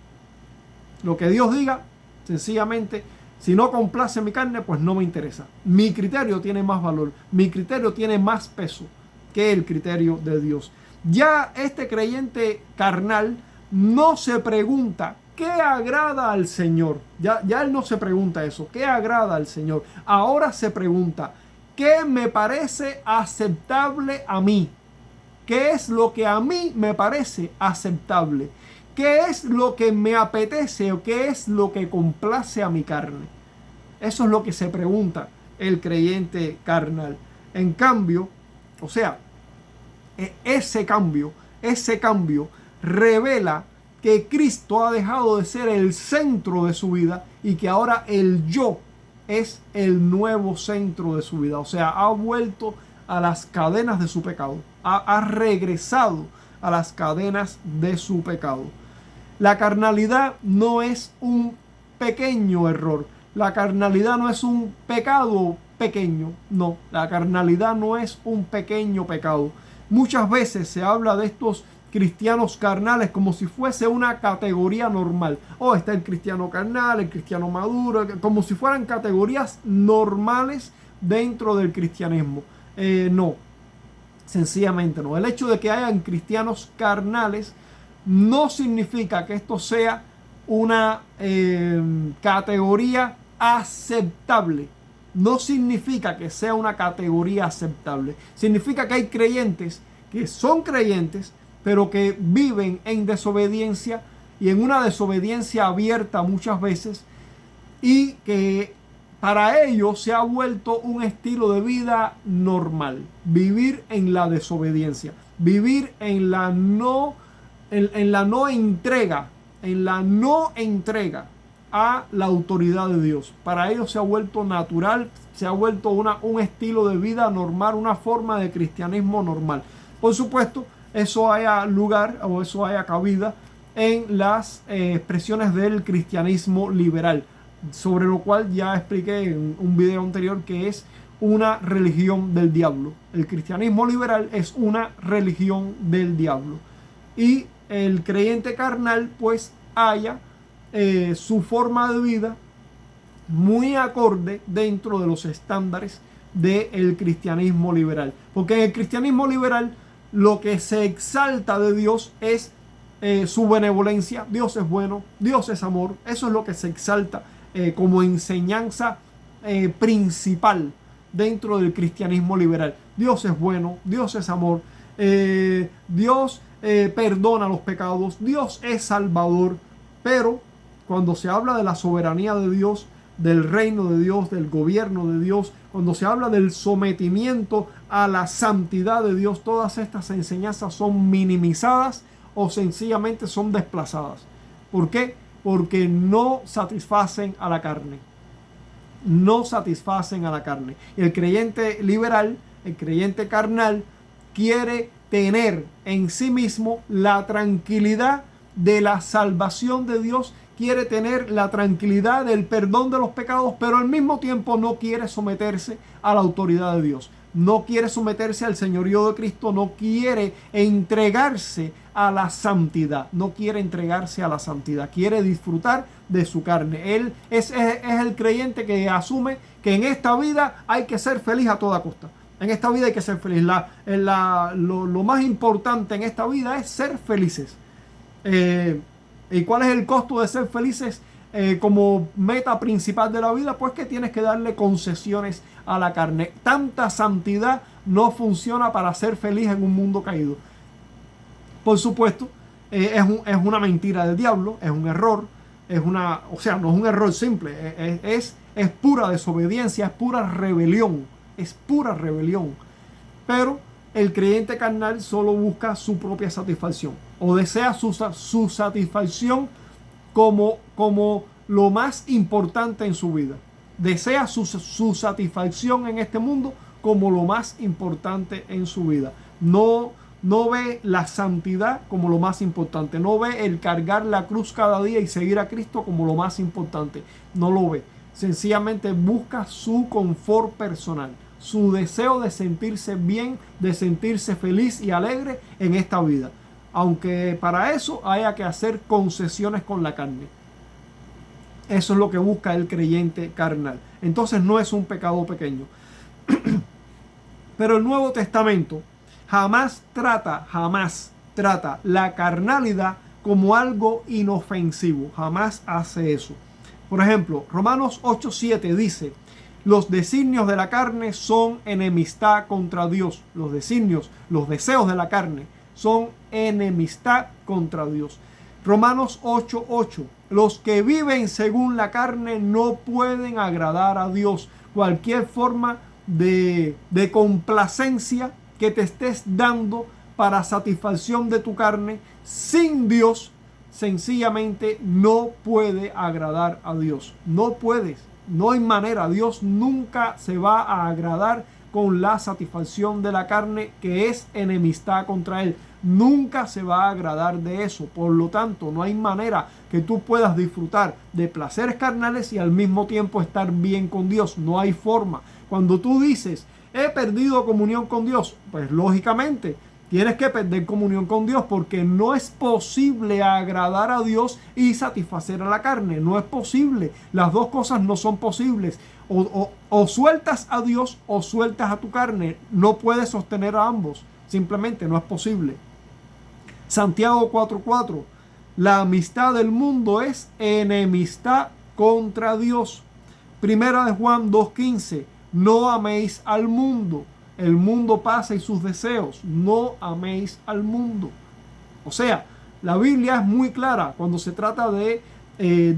Lo que Dios diga, sencillamente, si no complace mi carne, pues no me interesa. Mi criterio tiene más valor. Mi criterio tiene más peso que el criterio de Dios. Ya este creyente carnal no se pregunta ¿qué agrada al Señor? Ya él no se pregunta eso. ¿Qué agrada al Señor? Ahora se pregunta ¿qué me parece aceptable a mí? ¿Qué es lo que a mí me parece aceptable? ¿Qué es lo que me apetece o qué es lo que complace a mi carne? Eso es lo que se pregunta el creyente carnal. En cambio, o sea, ese cambio revela que Cristo ha dejado de ser el centro de su vida y que ahora el yo es el nuevo centro de su vida. O sea, ha vuelto a las cadenas de su pecado. Ha regresado a las cadenas de su pecado. La carnalidad no es un pequeño error. La carnalidad no es un pecado pequeño. No, la carnalidad no es un pequeño pecado. Muchas veces se habla de estos cristianos carnales como si fuese una categoría normal. Está el cristiano carnal, el cristiano maduro, como si fueran categorías normales dentro del cristianismo. No, sencillamente no. El hecho de que hayan cristianos carnales no significa que esto sea una categoría aceptable. No significa que sea una categoría aceptable. Significa que hay creyentes que son creyentes, pero que viven en desobediencia y en una desobediencia abierta muchas veces, y que para ellos se ha vuelto un estilo de vida normal, vivir en la desobediencia, vivir en la no entrega a la autoridad de Dios. Para ellos se ha vuelto natural, se ha vuelto un estilo de vida normal, una forma de cristianismo normal. Por supuesto, eso haya lugar o eso haya cabida en las expresiones del cristianismo liberal, sobre lo cual ya expliqué en un video anterior que es una religión del diablo. El cristianismo liberal es una religión del diablo. Y el creyente carnal pues haya su forma de vida muy acorde dentro de los estándares del cristianismo liberal. Porque en el cristianismo liberal lo que se exalta de Dios es su benevolencia. Dios es bueno, Dios es amor. Eso es lo que se exalta como enseñanza principal dentro del cristianismo liberal. Dios es bueno, Dios es amor, Dios perdona los pecados, Dios es salvador. Pero cuando se habla de la soberanía de Dios, del reino de Dios, del gobierno de Dios, cuando se habla del sometimiento a la santidad de Dios, todas estas enseñanzas son minimizadas o sencillamente son desplazadas. ¿Por qué? Porque no satisfacen a la carne. No satisfacen a la carne. El creyente liberal, el creyente carnal, quiere tener en sí mismo la tranquilidad de la salvación de Dios, quiere tener la tranquilidad del perdón de los pecados, pero al mismo tiempo no quiere someterse a la autoridad de Dios. No quiere someterse al señorío de Cristo, no quiere entregarse a la santidad, no quiere entregarse a la santidad, quiere disfrutar de su carne. Él es el creyente que asume que en esta vida hay que ser feliz a toda costa. En esta vida hay que ser feliz. Lo más importante en esta vida es ser felices. ¿Y cuál es el costo de ser felices como meta principal de la vida? Pues que tienes que darle concesiones a la carne. Tanta santidad no funciona para ser feliz en un mundo caído. Por supuesto, es una mentira del diablo, es un error, no es un error simple, es pura desobediencia, es pura rebelión, Pero el creyente carnal solo busca su propia satisfacción o desea su satisfacción como lo más importante en su vida. Desea su satisfacción en este mundo como lo más importante en su vida. No ve la santidad como lo más importante. No ve el cargar la cruz cada día y seguir a Cristo como lo más importante. No lo ve. Sencillamente busca su confort personal, su deseo de sentirse bien, de sentirse feliz y alegre en esta vida. Aunque para eso haya que hacer concesiones con la carne. Eso es lo que busca el creyente carnal. Entonces no es un pecado pequeño. Pero el Nuevo Testamento jamás trata la carnalidad como algo inofensivo. Jamás hace eso. Por ejemplo, Romanos 8:7 dice: los designios de la carne son enemistad contra Dios. Los designios, los deseos de la carne son enemistad contra Dios. Romanos 8:8: los que viven según la carne no pueden agradar a Dios. Cualquier forma de complacencia que te estés dando para satisfacción de tu carne sin Dios, sencillamente no puede agradar a Dios. No puedes, no hay manera. Dios nunca se va a agradar con la satisfacción de la carne, que es enemistad contra Él. Nunca se va a agradar de eso. Por lo tanto, no hay manera que tú puedas disfrutar de placeres carnales y al mismo tiempo estar bien con Dios. No hay forma. Cuando tú dices: he perdido comunión con Dios, pues lógicamente tienes que perder comunión con Dios, porque no es posible agradar a Dios y satisfacer a la carne. No es posible. Las dos cosas no son posibles. O sueltas a Dios o sueltas a tu carne. No puedes sostener a ambos. Simplemente no es posible. Santiago 4:4: la amistad del mundo es enemistad contra Dios. Primera de Juan 2:15: no améis al mundo. El mundo pasa y sus deseos. No améis al mundo. O sea, la Biblia es muy clara cuando se trata de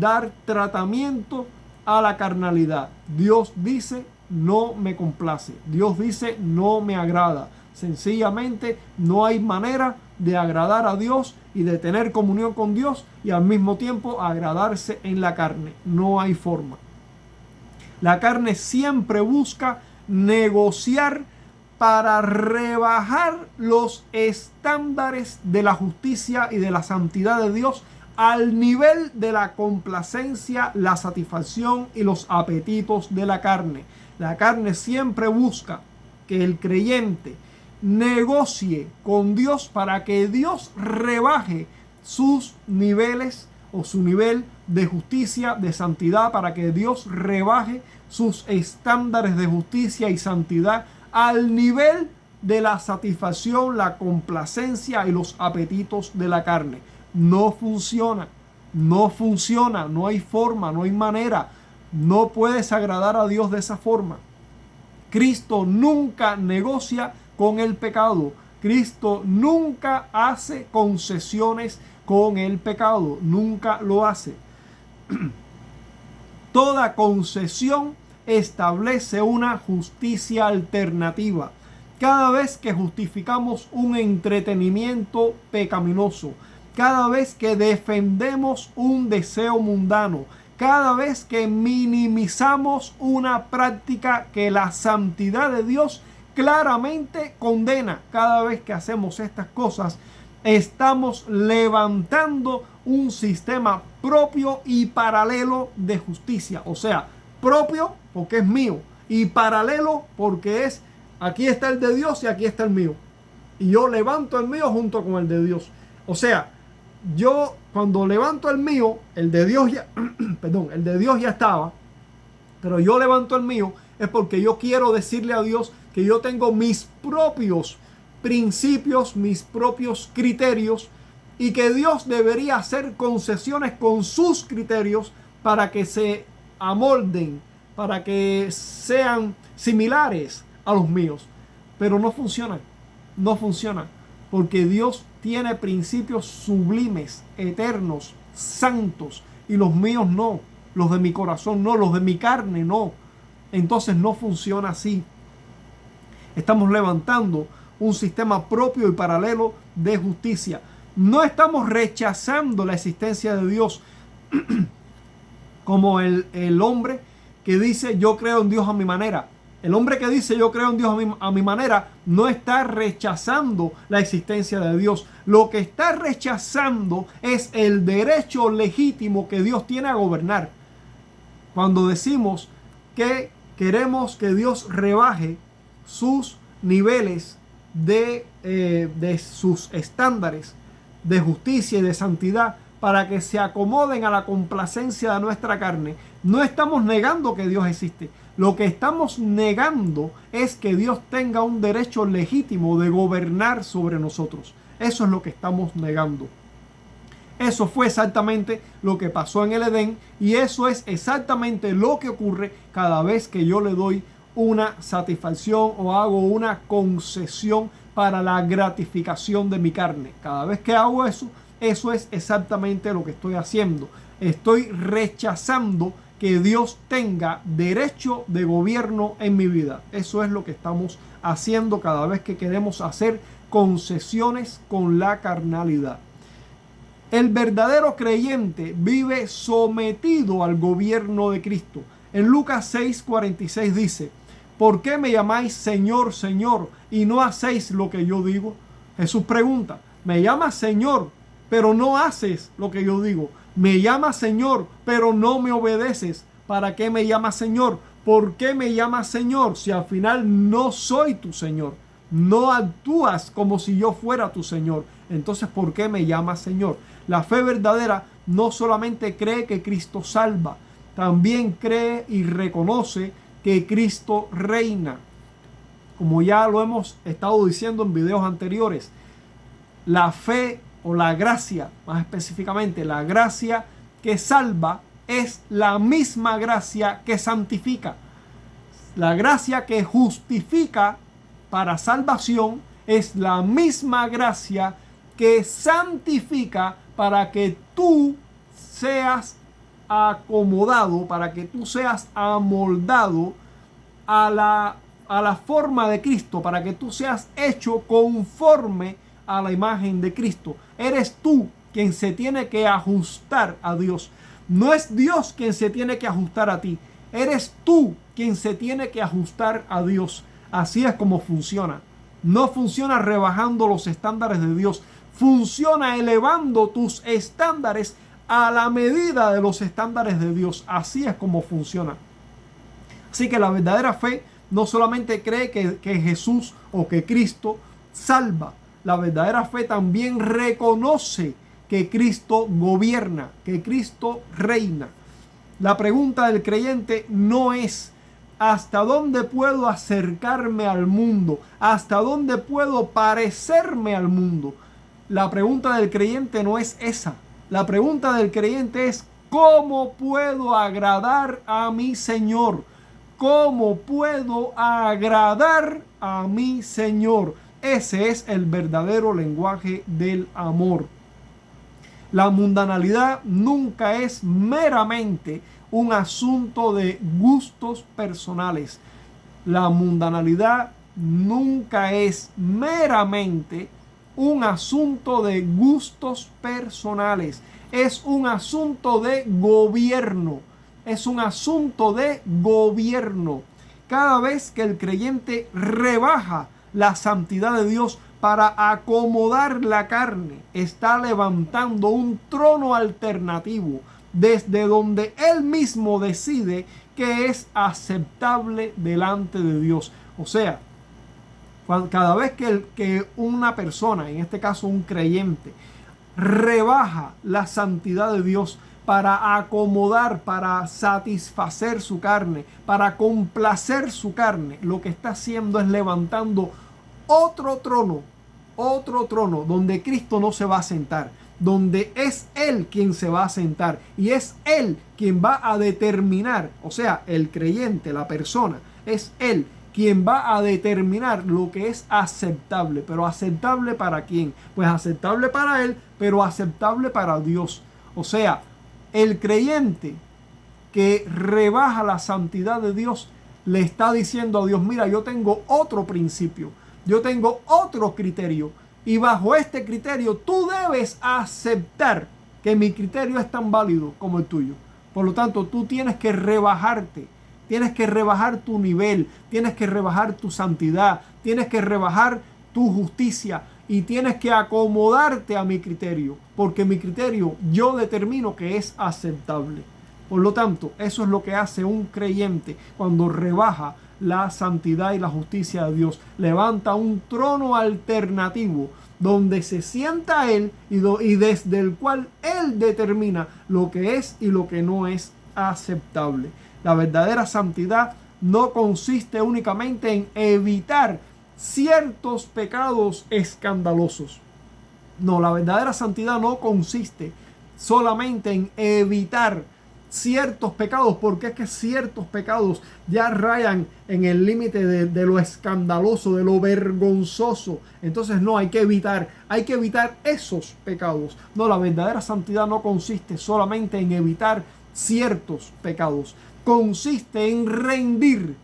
dar tratamiento a la carnalidad. Dios dice: no me complace. Dios dice: no me agrada. Sencillamente no hay manera de agradar a Dios y de tener comunión con Dios y al mismo tiempo agradarse en la carne. No hay forma. La carne siempre busca negociar para rebajar los estándares de la justicia y de la santidad de Dios al nivel de la complacencia, la satisfacción y los apetitos de la carne. La carne siempre busca que el creyente negocie con Dios para que Dios rebaje sus niveles o su nivel de justicia, de santidad, para que Dios rebaje sus estándares de justicia y santidad al nivel de la satisfacción, la complacencia y los apetitos de la carne. No funciona, no hay forma, no hay manera. No puedes agradar a Dios de esa forma. Cristo nunca negocia con el pecado. Cristo nunca hace concesiones con el pecado. Nunca lo hace. Toda concesión establece una justicia alternativa. Cada vez que justificamos un entretenimiento pecaminoso, cada vez que defendemos un deseo mundano, cada vez que minimizamos una práctica que la santidad de Dios claramente condena, cada vez que hacemos estas cosas, estamos levantando un sistema propio y paralelo de justicia. O sea, propio porque es mío y paralelo porque es: aquí está el de Dios y aquí está el mío. Y yo levanto el mío junto con el de Dios. O sea, yo cuando levanto el mío, el de Dios ya, el de Dios ya estaba, pero yo levanto el mío es porque yo quiero decirle a Dios que yo tengo mis propios principios, mis propios criterios, y que Dios debería hacer concesiones con sus criterios para que se amolden, para que sean similares a los míos. Pero no funciona, porque Dios tiene principios sublimes, eternos, santos, y los míos no, los de mi corazón no, los de mi carne no. Entonces no funciona así. Estamos levantando un sistema propio y paralelo de justicia. No estamos rechazando la existencia de Dios como el hombre que dice yo creo en Dios a mi manera. El hombre que dice yo creo en Dios a mi manera no está rechazando la existencia de Dios. Lo que está rechazando es el derecho legítimo que Dios tiene a gobernar. Cuando decimos que queremos que Dios rebaje sus niveles de sus estándares de justicia y de santidad para que se acomoden a la complacencia de nuestra carne, no estamos negando que Dios existe. Lo que estamos negando es que Dios tenga un derecho legítimo de gobernar sobre nosotros. Eso es lo que estamos negando. Eso fue exactamente lo que pasó en el Edén y eso es exactamente lo que ocurre cada vez que yo le doy una satisfacción o hago una concesión para la gratificación de mi carne. Cada vez que hago eso, eso es exactamente lo que estoy haciendo. Estoy rechazando que Dios tenga derecho de gobierno en mi vida. Eso es lo que estamos haciendo cada vez que queremos hacer concesiones con la carnalidad. El verdadero creyente vive sometido al gobierno de Cristo. En Lucas 6:46 dice: ¿por qué me llamáis Señor, Señor, y no hacéis lo que yo digo? Jesús pregunta, me llamas Señor, pero no haces lo que yo digo. Me llamas Señor, pero no me obedeces. ¿Para qué me llamas Señor? ¿Por qué me llamas Señor si al final no soy tu Señor? No actúas como si yo fuera tu Señor. Entonces, ¿por qué me llamas Señor? La fe verdadera no solamente cree que Cristo salva, también cree y reconoce que Cristo reina. Como ya lo hemos estado diciendo en videos anteriores, la fe o la gracia, más específicamente la gracia que salva, es la misma gracia que santifica. La gracia que justifica para salvación es la misma gracia que santifica para que tú seas acomodado, para que tú seas amoldado a la forma de Cristo, para que tú seas hecho conforme a la imagen de Cristo. Eres tú quien se tiene que ajustar a Dios. No es Dios quien se tiene que ajustar a ti. Eres tú quien se tiene que ajustar a Dios. Así es como funciona. No funciona rebajando los estándares de Dios. Funciona elevando tus estándares a la medida de los estándares de Dios. Así es como funciona. Así que la verdadera fe no solamente cree que Jesús o que Cristo salva. La verdadera fe también reconoce que Cristo gobierna, que Cristo reina. La pregunta del creyente no es ¿hasta dónde puedo acercarme al mundo? ¿Hasta dónde puedo parecerme al mundo? La pregunta del creyente no es esa. La pregunta del creyente es ¿cómo puedo agradar a mi Señor? ¿Cómo puedo agradar a mi Señor? Ese es el verdadero lenguaje del amor. La mundanalidad nunca es meramente un asunto de gustos personales. La mundanalidad nunca es meramente un asunto de gustos personales. Es un asunto de gobierno. Es un asunto de gobierno. Cada vez que el creyente rebaja la santidad de Dios para acomodar la carne, está levantando un trono alternativo desde donde él mismo decide que es aceptable delante de Dios. O sea, cada vez que una persona, en este caso un creyente, rebaja la santidad de Dios para acomodar, para satisfacer su carne, para complacer su carne, lo que está haciendo es levantando otro trono donde Cristo no se va a sentar, donde es Él quien se va a sentar y es Él quien va a determinar, o sea, el creyente, la persona, es Él quien va a determinar lo que es aceptable. ¿Pero aceptable para quién? Pues aceptable para Él, pero aceptable para Dios. O sea, el creyente que rebaja la santidad de Dios le está diciendo a Dios, mira, yo tengo otro principio. yo tengo otro criterio. Y bajo este criterio tú debes aceptar que mi criterio es tan válido como el tuyo. Por lo tanto, tú tienes que rebajarte, tienes que rebajar tu nivel, tienes que rebajar tu santidad, tienes que rebajar tu justicia y tienes que acomodarte a mi criterio, porque mi criterio yo determino que es aceptable. Por lo tanto, eso es lo que hace un creyente cuando rebaja la santidad y la justicia de Dios. Levanta un trono alternativo donde se sienta Él y desde el cual Él determina lo que es y lo que no es aceptable. La verdadera santidad no consiste únicamente en evitar ciertos pecados escandalosos. No, la verdadera santidad no consiste solamente en evitar ciertos pecados, porque es que ciertos pecados ya rayan en el límite de lo escandaloso, de lo vergonzoso. Entonces no, hay que evitar esos pecados. No, la verdadera santidad no consiste solamente en evitar ciertos pecados. Consiste en rendir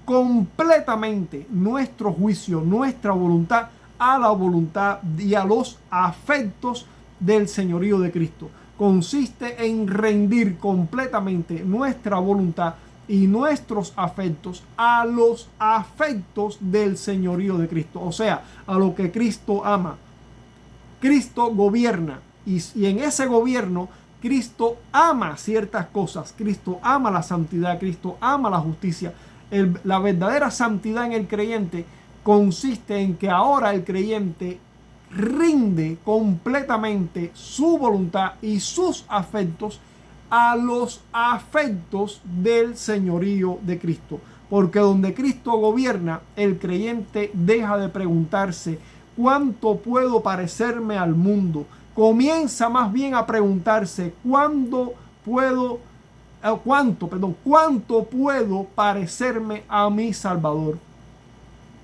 completamente nuestro juicio, nuestra voluntad a la voluntad y a los afectos del señorío de Cristo. Consiste en rendir completamente nuestra voluntad y nuestros afectos a los afectos del señorío de Cristo. O sea, a lo que Cristo ama. Cristo gobierna y en ese gobierno Cristo ama ciertas cosas. Cristo ama la santidad, Cristo ama la justicia. La verdadera santidad en el creyente consiste en que ahora el creyente rinde completamente su voluntad y sus afectos a los afectos del señorío de Cristo. Porque donde Cristo gobierna, el creyente deja de preguntarse ¿cuánto puedo parecerme al mundo? Comienza más bien a preguntarse ¿cuánto puedo parecerme a mi Salvador?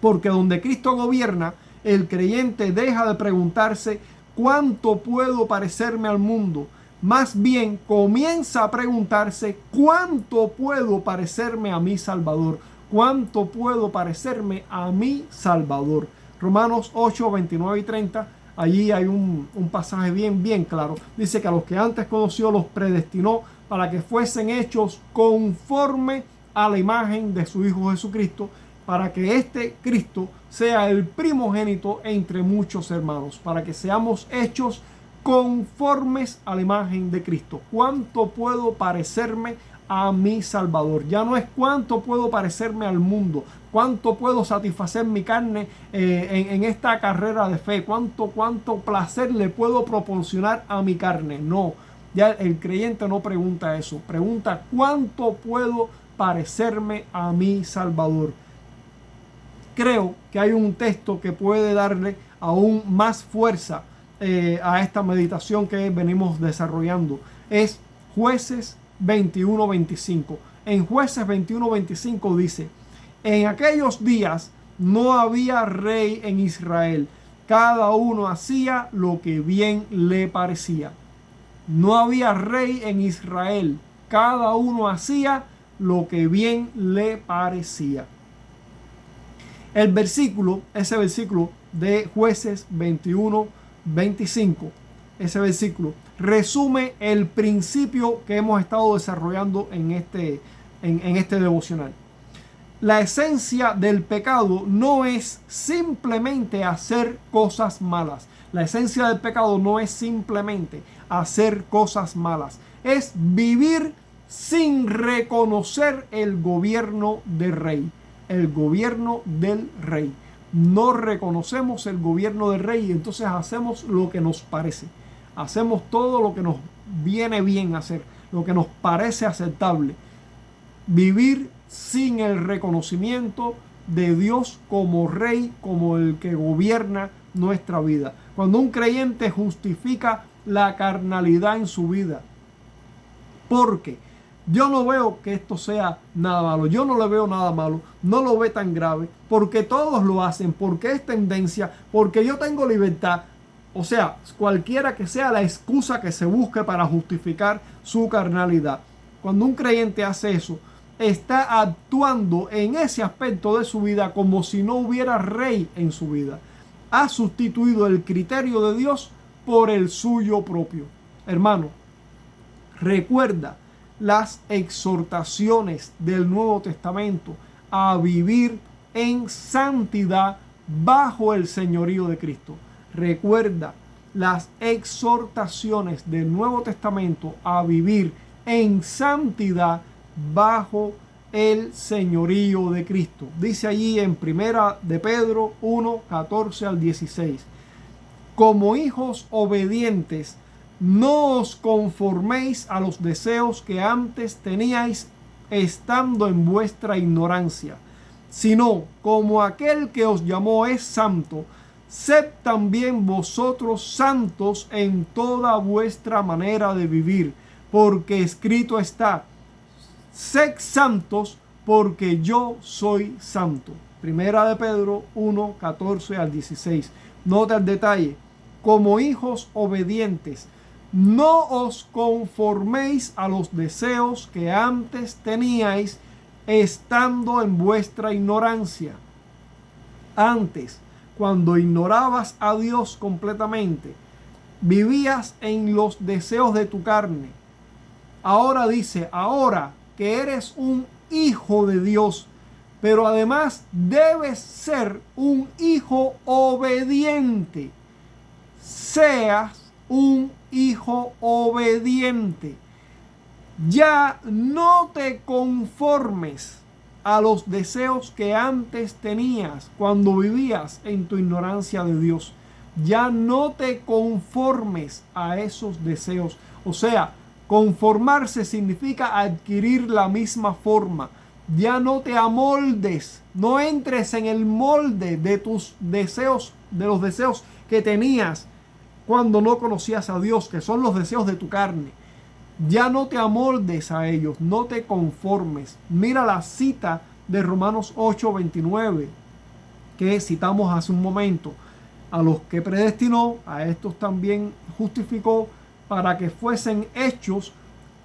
Porque donde Cristo gobierna, el creyente deja de preguntarse ¿cuánto puedo parecerme al mundo? Más bien comienza a preguntarse ¿cuánto puedo parecerme a mi Salvador? ¿Cuánto puedo parecerme a mi Salvador? Romanos 8, 29 y 30, allí hay un pasaje bien claro. Dice que a los que antes conoció los predestinó para que fuesen hechos conforme a la imagen de su Hijo Jesucristo, para que este Cristo sea el primogénito entre muchos hermanos, para que seamos hechos conformes a la imagen de Cristo. ¿Cuánto puedo parecerme a mi Salvador? Ya no es cuánto puedo parecerme al mundo, cuánto puedo satisfacer mi carne en esta carrera de fe, cuánto placer le puedo proporcionar a mi carne. No, ya el creyente no pregunta eso, pregunta ¿cuánto puedo parecerme a mi Salvador? Creo que hay un texto que puede darle aún más fuerza a esta meditación que venimos desarrollando. Es Jueces 21:25. En Jueces 21:25 dice: en aquellos días no había rey en Israel, cada uno hacía lo que bien le parecía. No había rey en Israel, cada uno hacía lo que bien le parecía. Ese versículo de Jueces 21:25, ese versículo resume el principio que hemos estado desarrollando en este devocional. La esencia del pecado no es simplemente hacer cosas malas. La esencia del pecado no es simplemente hacer cosas malas. Es vivir sin reconocer el gobierno del rey. El gobierno del rey. No reconocemos el gobierno del rey y entonces hacemos lo que nos parece. Hacemos todo lo que nos viene bien hacer, lo que nos parece aceptable. Vivir sin el reconocimiento de Dios como rey, como el que gobierna nuestra vida. Cuando un creyente justifica la carnalidad en su vida, porque yo no veo que esto sea nada malo, yo no le veo nada malo, no lo ve tan grave, porque todos lo hacen, porque es tendencia, porque yo tengo libertad. O sea, cualquiera que sea la excusa que se busque para justificar su carnalidad. Cuando un creyente hace eso, está actuando en ese aspecto de su vida como si no hubiera rey en su vida. Ha sustituido el criterio de Dios por el suyo propio. Hermano, recuerda las exhortaciones del Nuevo Testamento a vivir en santidad bajo el señorío de Cristo. Recuerda las exhortaciones del Nuevo Testamento a vivir en santidad bajo el señorío de Cristo. Dice allí en Primera de Pedro 1, 14 al 16. Como hijos obedientes, no os conforméis a los deseos que antes teníais estando en vuestra ignorancia, sino como aquel que os llamó es santo, sed también vosotros santos en toda vuestra manera de vivir, porque escrito está: sed santos porque yo soy santo. Primera de Pedro 1, 14 al 16. Nota el detalle. Como hijos obedientes, no os conforméis a los deseos que antes teníais estando en vuestra ignorancia. Antes, cuando ignorabas a Dios completamente, vivías en los deseos de tu carne. Ahora dice, ahora que eres un hijo de Dios, pero además debes ser un hijo obediente. Seas un hijo obediente. Ya no te conformes a los deseos que antes tenías cuando vivías en tu ignorancia de Dios. Ya no te conformes a esos deseos. O sea, conformarse significa adquirir la misma forma. Ya no te amoldes, no entres en el molde de tus deseos, de los deseos que tenías cuando no conocías a Dios, que son los deseos de tu carne. Ya no te amoldes a ellos, no te conformes. Mira la cita de Romanos 8:29 que citamos hace un momento. A los que predestinó, a estos también justificó, para que fuesen hechos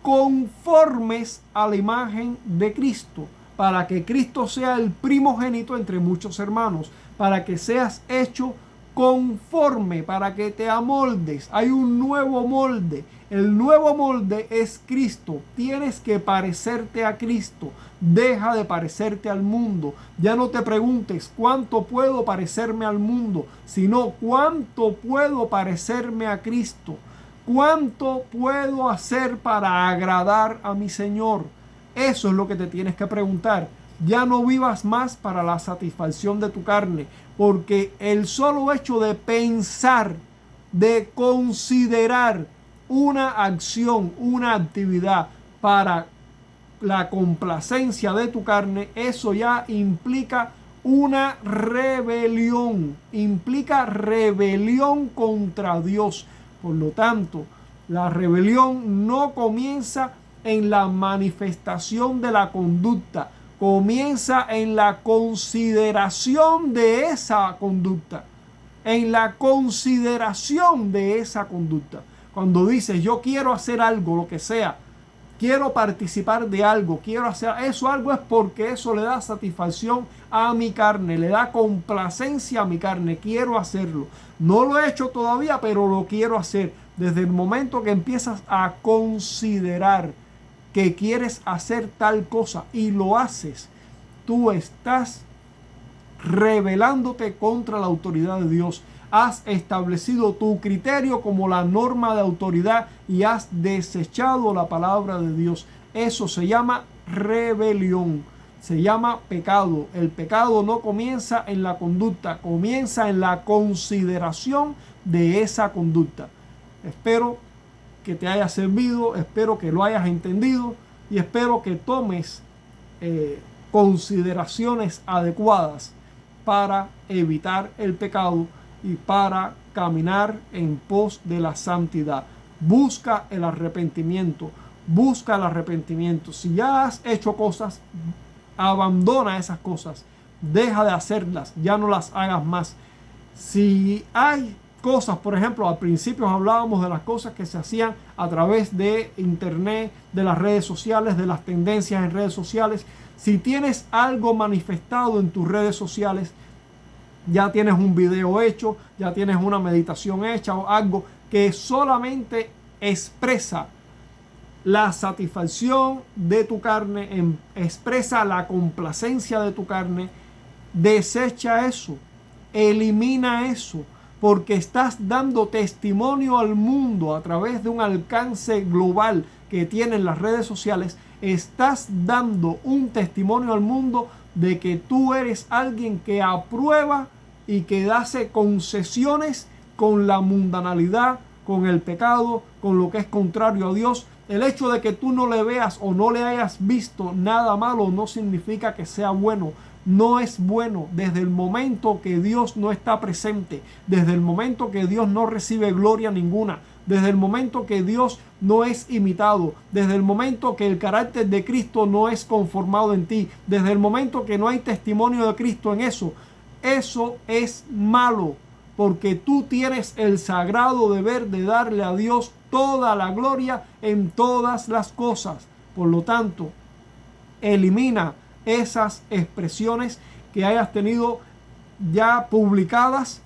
conformes a la imagen de Cristo, para que Cristo sea el primogénito entre muchos hermanos, para que seas hecho conforme, para que te amoldes. Hay un nuevo molde. El nuevo molde es Cristo. Tienes que parecerte a Cristo. Deja de parecerte al mundo. Ya no te preguntes cuánto puedo parecerme al mundo, sino cuánto puedo parecerme a Cristo. ¿Cuánto puedo hacer para agradar a mi Señor? Eso es lo que te tienes que preguntar. Ya no vivas más para la satisfacción de tu carne, porque el solo hecho de pensar, de considerar una acción, una actividad para la complacencia de tu carne, eso ya implica una rebelión, implica rebelión contra Dios. Por lo tanto, la rebelión no comienza en la manifestación de la conducta, comienza en la consideración de esa conducta, en la consideración de esa conducta. Cuando dices, yo quiero hacer algo, lo que sea, quiero participar de algo, quiero hacer eso, algo es porque eso le da satisfacción a mi carne, le da complacencia a mi carne, quiero hacerlo. No lo he hecho todavía, pero lo quiero hacer. Desde el momento que empiezas a considerar que quieres hacer tal cosa y lo haces, tú estás rebelándote contra la autoridad de Dios. Has establecido tu criterio como la norma de autoridad y has desechado la palabra de Dios. Eso se llama rebelión, se llama pecado. El pecado no comienza en la conducta, comienza en la consideración de esa conducta. Espero que te haya servido, espero que lo hayas entendido y espero que tomes consideraciones adecuadas para evitar el pecado y para caminar en pos de la santidad. Busca el arrepentimiento, busca el arrepentimiento. Si ya has hecho cosas, abandona esas cosas, deja de hacerlas, ya no las hagas más. Si hay cosas, por ejemplo, al principio hablábamos de las cosas que se hacían a través de internet, de las redes sociales, de las tendencias en redes sociales. Si tienes algo manifestado en tus redes sociales, ya tienes un video hecho, ya tienes una meditación hecha o algo que solamente expresa la satisfacción de tu carne, expresa la complacencia de tu carne, desecha eso, elimina eso, porque estás dando testimonio al mundo a través de un alcance global que tienen las redes sociales. Estás dando un testimonio al mundo de que tú eres alguien que aprueba y que hace concesiones con la mundanalidad, con el pecado, con lo que es contrario a Dios. El hecho de que tú no le veas o no le hayas visto nada malo no significa que sea bueno. No es bueno desde el momento que Dios no está presente, desde el momento que Dios no recibe gloria ninguna, desde el momento que Dios no es imitado, desde el momento que el carácter de Cristo no es conformado en ti, desde el momento que no hay testimonio de Cristo en eso. Eso es malo, porque tú tienes el sagrado deber de darle a Dios toda la gloria en todas las cosas. Por lo tanto, elimina esas expresiones que hayas tenido ya publicadas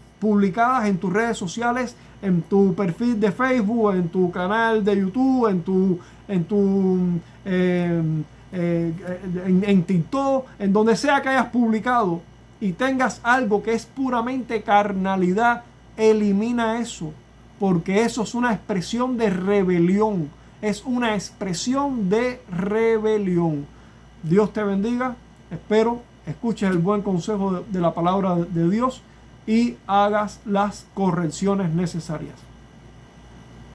en tus redes sociales, en tu perfil de Facebook, en tu canal de YouTube, en TikTok, en donde sea que hayas publicado y tengas algo que es puramente carnalidad, elimina eso, porque eso es una expresión de rebelión, es una expresión de rebelión. Dios te bendiga, espero escuches el buen consejo de la palabra de Dios y hagas las correcciones necesarias.